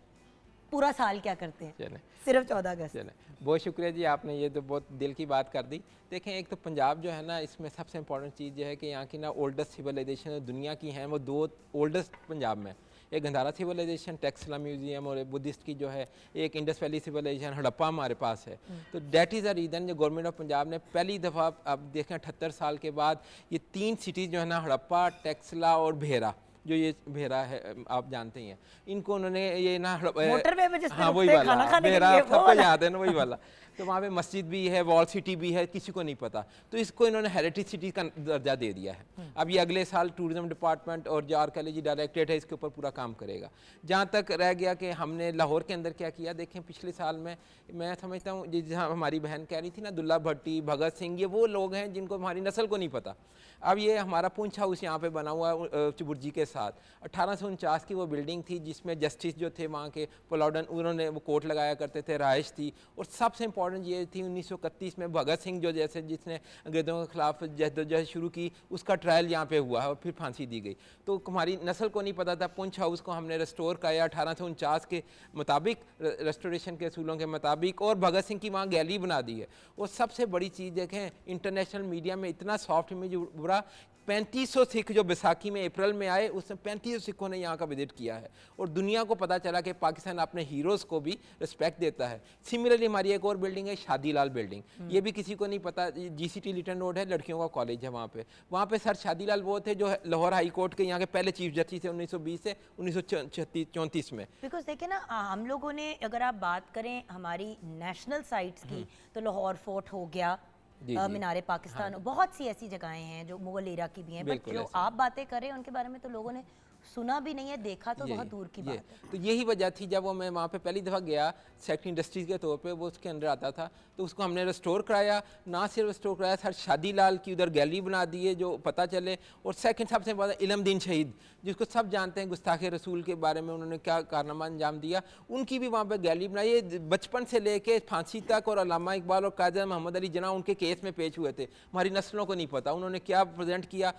पूरा साल क्या करते हैं? चलें, सिर्फ 14 अगस्त। चलें, बहुत शुक्रिया जी, आपने ये तो बहुत दिल की बात कर दी। देखें, एक तो पंजाब जो है ना, इसमें सबसे इंपॉर्टेंट चीज़ जो है कि यहाँ की ना ओल्डेस्ट सिविलाइजेशन दुनिया की हैं, वो 2 ओल्डेस्ट पंजाब में, एक गंधारा सिविलाइजेशन टेक्सला म्यूजियम और बुद्धिस्ट की जो है एक इंडस वैली सिविलाइजेशन हड़प्पा हमारे पास है। तो डेट इज़ अ रीज़न जो गवर्नमेंट ऑफ पंजाब ने पहली दफ़ा, अब देखें 78 साल के बाद, ये 3 सिटीज़ जो है ना, हड़प्पा, टेक्सला और भेरा, जो ये भेरा है आप जानते ही हैं, इनको उन्होंने ये ना मोटरवे में हाँ वही वाला भेरा सबको याद है ना, वही वाला। तो वहाँ पे मस्जिद भी है, वॉल सिटी भी है, किसी को नहीं पता, तो इसको इन्होंने हेरिटेज सिटी का दर्जा दे दिया है। अब ये अगले साल टूरिज्म डिपार्टमेंट और जो आर्कियोलॉजी डायरेक्टरेट है इसके ऊपर पूरा काम करेगा। जहाँ तक रह गया कि हमने लाहौर के अंदर क्या किया, देखें पिछले साल में मैं समझता हूँ जहाँ हमारी बहन कह रही थी ना, दुल्ला भट्टी, भगत सिंह, ये वो लोग हैं जिनको हमारी नस्ल को नहीं पता। अब ये हमारा पुंछ हाउस यहाँ पे बना हुआ है चुबुर्जी के साथ, 1849 की वो बिल्डिंग थी जिसमें जस्टिस जो थे वहाँ के पोलाउडन, उन्होंने वो कोर्ट लगाया करते थे, रहाइश थी। और सबसे इंपॉर्टेंट ये थी 1931 में भगत सिंह जो जैसे जिसने अंग्रेज़ों के खिलाफ जद्दोजहद शुरू की, उसका ट्रायल यहाँ पे हुआ है और फिर फांसी दी गई। तो हमारी नस्ल को नहीं पता था। पुंछ हाउस को हमने रेस्टोर किया 1849 के मुताबिक, रेस्टोरेशन के असूलों के मुताबिक, और भगत सिंह की वहाँ गैलरी बना दी है। और सबसे बड़ी चीज़ देखें, इंटरनेशनल मीडिया में इतना सॉफ्ट इमेज बुरा, 3500 सिख जो बैसाखी में अप्रैल में आए, उसमें 3500 सिखों ने यहाँ का विजिट किया है और दुनिया को पता चला कि पाकिस्तान अपने हीरोज़ को भी रिस्पेक्ट देता है। सिमिलरली हमारी एक और बिल्डिंग है शादीलाल बिल्डिंग, ये भी किसी को नहीं पता, GCT लिटन रोड है, लड़कियों का कॉलेज है वहाँ पे सर शादीलाल वो थे जो लाहौर हाई कोर्ट के यहाँ के पहले चीफ जस्टिस थे 1920 से 1934 में। बिकॉज देखिए ना, हम लोगों ने अगर आप बात करें हमारी नेशनल साइट्स की, तो लाहौर फोर्ट हो गया, मीनारे पाकिस्तान, बहुत सी ऐसी जगहें हैं जो मुगल एरा की भी हैं, बट जो आप बातें करें उनके बारे में तो लोगों ने सुना भी नहीं है, देखा तो बहुत दूर की बात है। तो यही वजह थी, जब वो मैं वहाँ पे पहली दफ़ा गया सेक्टर इंडस्ट्रीज़ के तौर पे, वो उसके अंदर आता था, तो उसको हमने रेस्टोर कराया। ना सिर्फ रेस्टोर कराया, सर शादीलाल की उधर गैलरी बना दी है जो पता चले। और सेकंड सबसे बड़ा इल्मदीन शहीद, जिसको सब जानते हैं, गुस्ताखे रसूल के बारे में उन्होंने क्या कारनामा अंजाम दिया, उनकी भी वहाँ पर गैलरी बनाई है। बचपन से लेके फांसी तक, और अल्लामा इकबाल और काज़ी मोहम्मद अली जिन्ना उनके केस में पेश हुए थे, हमारी नस्लों को नहीं पता उन्होंने क्या प्रेजेंट किया।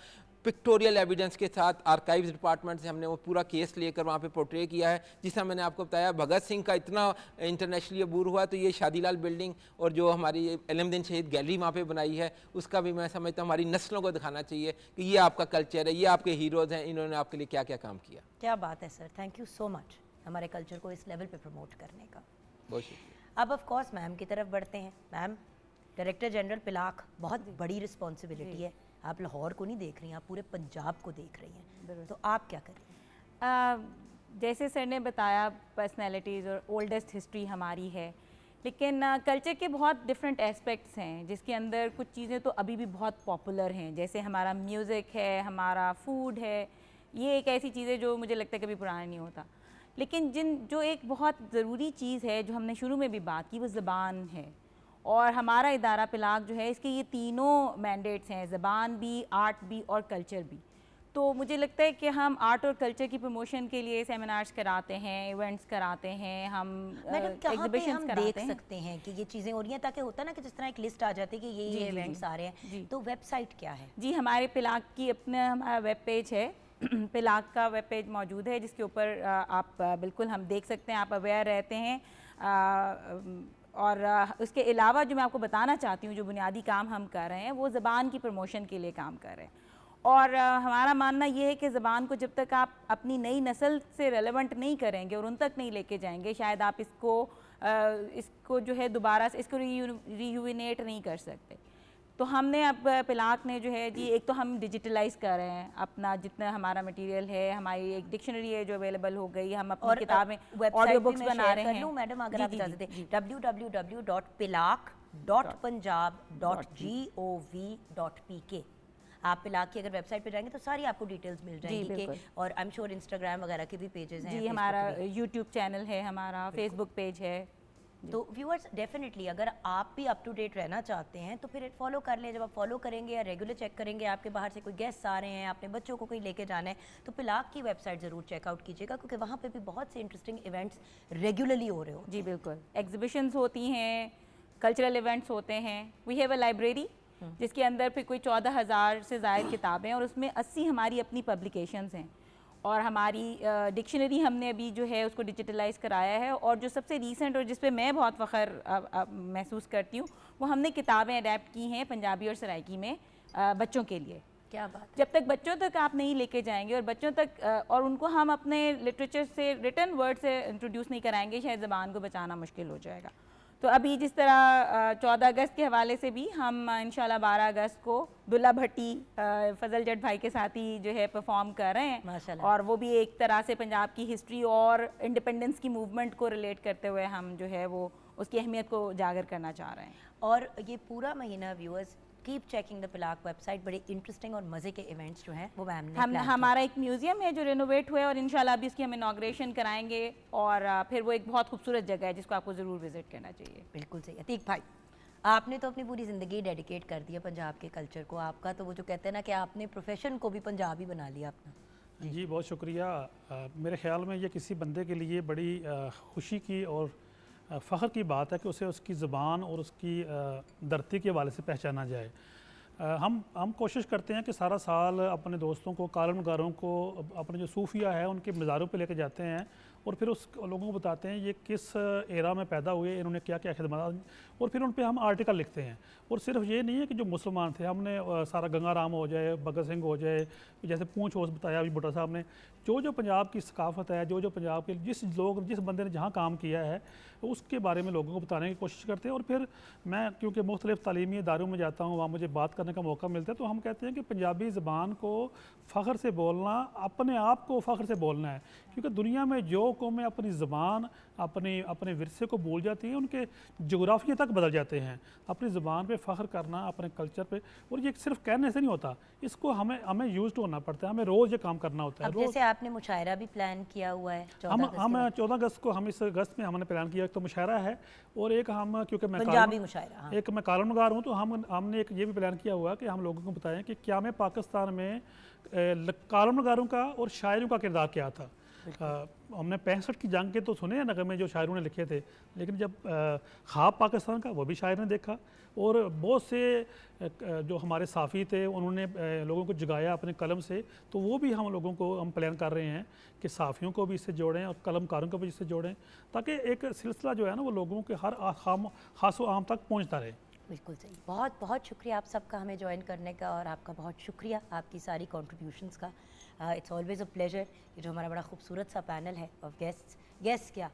पिक्टोरियल एविडेंस के साथ आर्काइव्स डिपार्टमेंट से हमने वो पूरा केस लेकर वहाँ पे पोर्ट्रे किया है। जिसका मैंने आपको बताया भगत सिंह का इतना इंटरनेशनली अबूर हुआ, तो ये शादीलाल बिल्डिंग और जो हमारी इल्मदीन शहीद गैलरी वहाँ पे बनाई है, उसका भी मैं समझता हूँ हमारी नस्लों को दिखाना चाहिए कि ये आपका कल्चर है, ये आपके हीरोज़ हैं, इन्होंने आपके लिए क्या क्या काम किया। क्या बात है sir, thank you so much हमारे कल्चर को इस लेवल पर प्रमोट करने का। बहुत शुक्रिया। अब ऑफ कोर्स मैम की तरफ बढ़ते हैं। मैम, डायरेक्टर जनरल पिलाख, बहुत बड़ी रिस्पॉन्सिबिलिटी है, आप लाहौर को नहीं देख रही हैं, आप पूरे पंजाब को देख रही हैं, तो आप क्या करें? जैसे सर ने बताया, पर्सनैलिटीज़ और ओल्डेस्ट हिस्ट्री हमारी है, लेकिन कल्चर के बहुत डिफरेंट एस्पेक्ट्स हैं जिसके अंदर कुछ चीज़ें तो अभी भी बहुत पॉपुलर हैं, जैसे हमारा म्यूज़िक है, हमारा फूड है, ये एक ऐसी चीज़ है जो मुझे लगता है कभी पुराना नहीं होता। लेकिन जो एक बहुत ज़रूरी चीज़ है जो हमने शुरू में भी बात की, वो ज़बान है। और हमारा इदारा पिलाख जो है, इसके ये तीनों मैंडेट्स हैं, ज़बान भी, आर्ट भी और कल्चर भी। तो मुझे लगता है कि हम आर्ट और कल्चर की प्रमोशन के लिए सेमिनार्स कराते हैं, इवेंट्स कराते हैं, हम एग्जीबिशंस देख सकते हैं कि ये चीज़ें हो रही हैं, ताकि होता है ना कि जिस तरह एक लिस्ट आ जाती है कि ये इवेंट्स आ रहे हैं, तो वेबसाइट क्या है? जी, हमारे पिलाक की अपना हमारा वेब पेज है, पिलाक का वेब पेज मौजूद है, जिसके ऊपर आप बिल्कुल हम देख सकते हैं, आप अवेयर रहते हैं। और उसके अलावा जो मैं आपको बताना चाहती हूँ, जो बुनियादी काम हम कर रहे हैं वो ज़बान की प्रमोशन के लिए काम कर रहे हैं। और हमारा मानना ये है कि ज़बान को जब तक आप अपनी नई नस्ल से रेलेवेंट नहीं करेंगे और उन तक नहीं लेके जाएंगे, शायद आप इसको जो है दोबारा से इसको रीयूविनेट नहीं कर सकते। तो हमने अब पिलाक ने जो है जी, एक तो हम डिजिटलाइज कर रहे हैं अपना जितना हमारा मटेरियल है, हमारी एक डिक्शनरी है जो अवेलेबल हो गई, हम अपनी किताबें ऑडियो बुक्स बना रहे हैं। मैडम अगर आप इजाज़त दें, www.pilak.punjab.gov.pk आप पिलाक की अगर वेबसाइट पे जाएंगे तो सारी आपको डिटेल्स मिल जाएंगी। और आई एम श्योर इंस्टाग्राम वगैरह के भी पेजेस हैं। जी, हमारा यूट्यूब चैनल है, हमारा फेसबुक पेज है। तो व्यूअर्स डेफिनेटली अगर आप भी अप टू डेट रहना चाहते हैं तो फिर फॉलो कर लें। जब आप फॉलो करेंगे या रेगुलर चेक करेंगे, आपके बाहर से कोई गेस्ट आ रहे हैं, आपने बच्चों को कहीं लेके जाना है, तो पिलाक की वेबसाइट ज़रूर चेकआउट कीजिएगा, क्योंकि वहाँ पे भी बहुत से इंटरेस्टिंग इवेंट्स रेगुलरली हो रहे हो। जी बिल्कुल, एग्जीबिशंस होती हैं, कल्चरल इवेंट्स होते हैं। वी हैव अ लाइब्रेरी जिसके अंदर फिर कोई 14,000 से ज़ायद किताबें हैं और उसमें 80 हमारी अपनी पब्लिकेशंस हैं। और हमारी डिक्शनरी हमने अभी जो है उसको डिजिटलाइज कराया है। और जो सबसे रीसेंट और जिस पे मैं बहुत फ़ख्र महसूस करती हूँ, वो हमने किताबें अडेप्ट की हैं पंजाबी और सराइकी में बच्चों के लिए। क्या बात। जब तक बच्चों तक आप नहीं लेके जाएंगे और बच्चों तक और उनको हम अपने लिटरेचर से, रिटन वर्ड से इंट्रोड्यूस नहीं कराएंगे, शायद ज़बान को बचाना मुश्किल हो जाएगा। तो अभी जिस तरह 14 अगस्त के हवाले से भी हम इंशाल्लाह 12 अगस्त को दुल्ला भट्टी फजल जट भाई के साथ ही जो है परफॉर्म कर रहे हैं। और वो भी एक तरह से पंजाब की हिस्ट्री और इंडिपेंडेंस की मूवमेंट को रिलेट करते हुए हम जो है वो उसकी अहमियत को उजागर करना चाह रहे हैं। और ये पूरा महीना viewers keep checking the PILAC website, बड़े इंटरेस्टिंग और मज़े के इवेंट्स जो हैं वो मैम ने हमारा एक म्यूज़ियम है जो रिनोवेट हुआ है और इंशाल्लाह अभी इसकी हम इनॉग्रेशन कराएंगे। और फिर वो एक बहुत खूबसूरत जगह है जिसको आपको ज़रूर विजिट करना चाहिए। बिल्कुल सही। अतीक भाई, आपने तो अपनी पूरी ज़िंदगी डेडिकेट कर दी है पंजाब के कल्चर को। आपका तो वो जो कहते हैं ना कि आपने प्रोफेशन को भी पंजाबी बना लिया अपना। जी बहुत शुक्रिया। मेरे ख्याल में ये किसी बंदे के लिए बड़ी खुशी की और फ़ख्र की बात है कि उसे उसकी ज़बान और उसकी धरती के हवाले से पहचाना जाए। हम कोशिश करते हैं कि सारा साल अपने दोस्तों को, कालमगारों को, अपने जो सूफिया है उनके मज़ारों पे लेके जाते हैं और फिर उस लोगों को बताते हैं ये किस एरा में पैदा हुए, इन्होंने क्या क्या खिदमत, और फिर उन पे हम आर्टिकल लिखते हैं। और सिर्फ ये नहीं है कि जो मुसलमान थे, हमने सारा गंगाराम हो जाए, भगत सिंह हो जाए, जैसे पूंछ होश बताया अभी भुट्टो साहब ने, जो पंजाब की सकाफत है, जो पंजाब के जिस बंदे ने जहाँ काम किया है उसके बारे में लोगों को बताने की कोशिश करते हैं। और फिर मैं क्योंकि मुख्तलिफ़ तालीमी इदारों में जाता हूँ, वहाँ मुझे बात करने का मौका मिलता है, तो हम कहते हैं कि पंजाबी ज़बान को फ़ख्र से बोलना, अपने आप को फ़ख्र से बोलना है। क्योंकि दुनिया में जो कौमें अपनी ज़बान, अपने विरसे को भूल जाती हैं, उनके जोग्राफिया तक बदल जाते हैं। अपनी ज़बान पे फ़ख्र करना, अपने कल्चर पे, और ये सिर्फ कहने से नहीं होता, इसको हमें यूज़ होना पड़ता है, हमें रोज़ ये काम करना होता है। जैसे आपने मुशायरा भी प्लान किया हुआ है, हम 14 अगस्त को, हम इस अगस्त में हमने प्लान किया, तो मुशायरा है और एक हम, क्योंकि मैं पंजाबी मुशायरा, एक मैं कालमनगार हूँ, तो हमने एक ये भी प्लान किया हुआ कि हम लोगों को बताएं कि क्या में पाकिस्तान में कालमनगारों का और शायरों का किरदार क्या था। हमने 65 की जंग के तो सुने हैं नगमे जो शायरों ने लिखे थे, लेकिन जब ख्वाब पाकिस्तान का वो भी शायर ने देखा, और बहुत से जो हमारे साफ़ी थे उन्होंने लोगों को जगाया अपने कलम से, तो वो भी हम लोगों को हम प्लान कर रहे हैं कि साफ़ियों को भी इससे जोड़ें और कलमकारों को भी इससे जोड़ें, ताकि एक सिलसिला जो है ना वो लोगों के हर ख़ास व आम तक पहुँचता रहे। बिल्कुल सही। बहुत बहुत शुक्रिया आप सबका हमें ज्वाइन करने का, और आपका बहुत शुक्रिया आपकी सारी कॉन्ट्रीब्यूशंस का। It's always a pleasure. ये जो हमारा बड़ा खूबसूरत सा पैनल है ऑफ गेस्ट क्या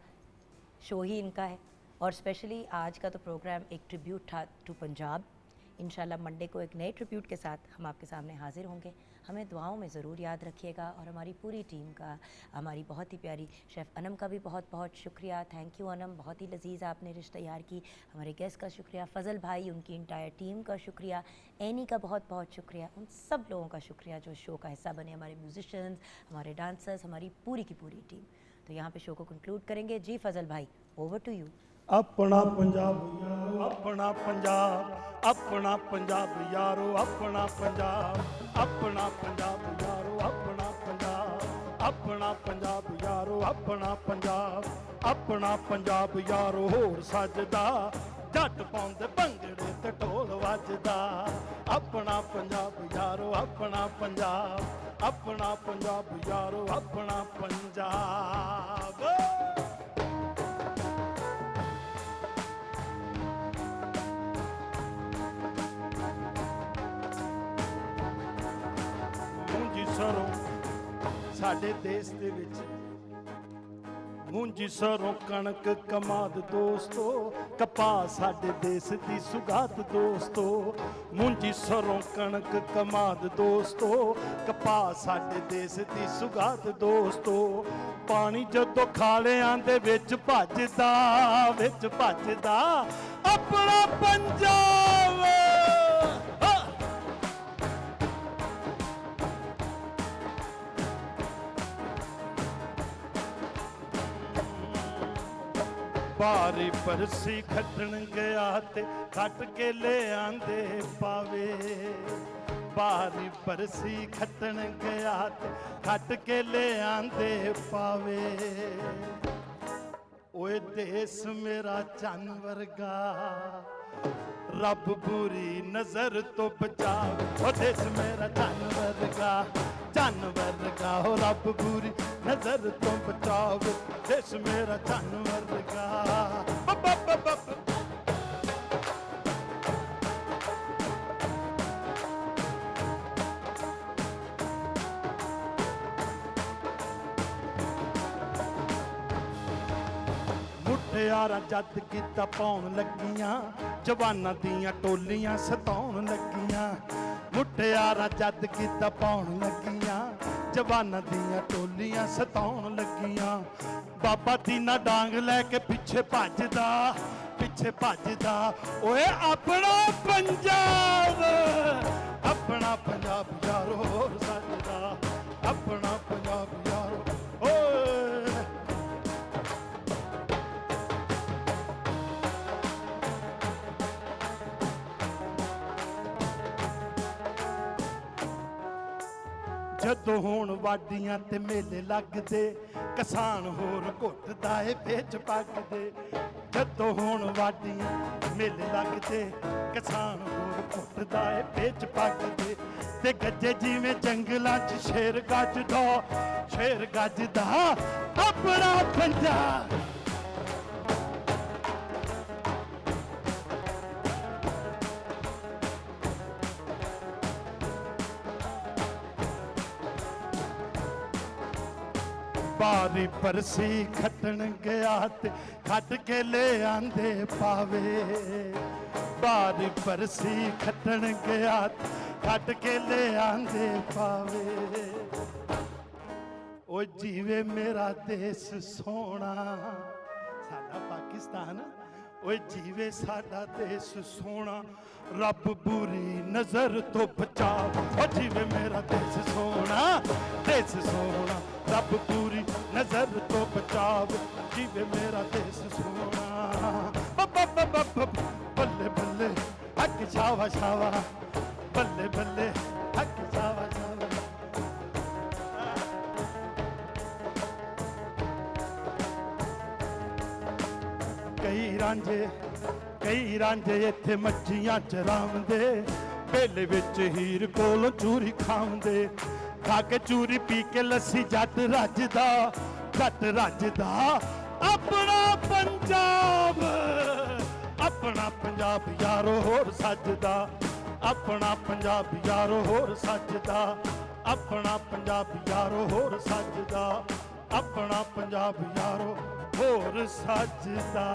शो ही इनका है, और स्पेशली आज का तो प्रोग्राम एक ट्रिब्यूट था टू पंजाब। इंशाल्लाह मंडे को एक नए ट्रिब्यूट के साथ हम आपके सामने हाजिर होंगे। हमें दुआओं में ज़रूर याद रखिएगा, और हमारी पूरी टीम का, हमारी बहुत ही प्यारी शेफ़ अनम का भी बहुत बहुत शुक्रिया। थैंक यू अनम, बहुत ही लजीज़ आपने डिश तैयार की। हमारे गेस्ट का शुक्रिया, फ़ज़ल भाई, उनकी इंटायर टीम का शुक्रिया, एनी का बहुत बहुत शुक्रिया, उन सब लोगों का शुक्रिया जो शो का हिस्सा बने, हमारे म्यूजिशियंस, हमारे डांसर्स, हमारी पूरी की पूरी टीम। तो यहाँ पे शो को कंक्लूड करेंगे। जी फ़ज़ल भाई, ओवर टू यू। अपना पंजाब, अपना पंजाब, अपना पंजाब यारो, अपना पंजाब, अपना पंजाब यारो। अपना पंजाब यारो अपना पंजाब यारो होर सजदा जट पाउंदे भंगड़े ते ढोल वजदा अपना पंजाब यारो अपना पंजाब यारो अपना पंजाब मुंजी सरों साडे देश दे विच मुंजी सरों कणक कमाद दोस्तो कपास साडे देश दी सुगात दोस्तो मुंजी सरों कणक कमाद दोस्तो कपास साडे देश दी सुगात दोस्तो पानी जदों खालियां दे विच भजदा अपना पंजाब बारी बरसी खटन गया ते खट के ले आंदे पावे बारी बरसी खटन गया ते खट के ले आंदे पावे ओए देश मेरा चन वर्गा रब बुरी नजर तो बचावे ओ देश मेरा चन वर्गा हो रब बुरी नजर तो बचावे देश मेरा चन वर्गा मुटियारा जद गीता पाउन लगियां जवानां दियां टोलियां सताउन लगियां मुटियारा जद गीता पाउन लगियां जवानां दियां टोलियां सताउन लगियां बाबा दीना डांग लैके पिछे भजदा ओए अपना पंजाब यारो होर सजदा अपना पंजाब यारो ओए जदों होण वाडियां ते मेले लगदे किसान होर घुटदा ए बेच पगदे जदों होण वाडियां मेले लगदे किसान होर घुटदा ए बेच पगदे ते गज्जे जिवें जंगलां च शेर गजदा अपना पंजाब बारी बरसी खटन गया ते खट के ले आंदे पावे बारी बरसी खटन गया ते खट के ले आंदे पावे ओ जीवे मेरा देश सोना साडा पाकिस्तान ओ जीवे साडा देश सोना रब बुरी नजर तो बचाव ओ जीवे मेरा देश सोना रब बुरी नजर तो बचाव जीवे मेरा देश सोना बल्ले बल्ले हक छावा छावा बल्ले बल्ले हक छावा छावा कई रांझे इत्थे मच्छियां चरावंदे बेले विच हीर कोलों चूरी खावंदे खा के चूरी पी के लस्सी जट रजदा अपना पंजाब यारो होर सजदा अपना पंजाब यारो होर सजदा अपना पंजाब यारो होर सजदा अपना पंजाब यारो होर सजदा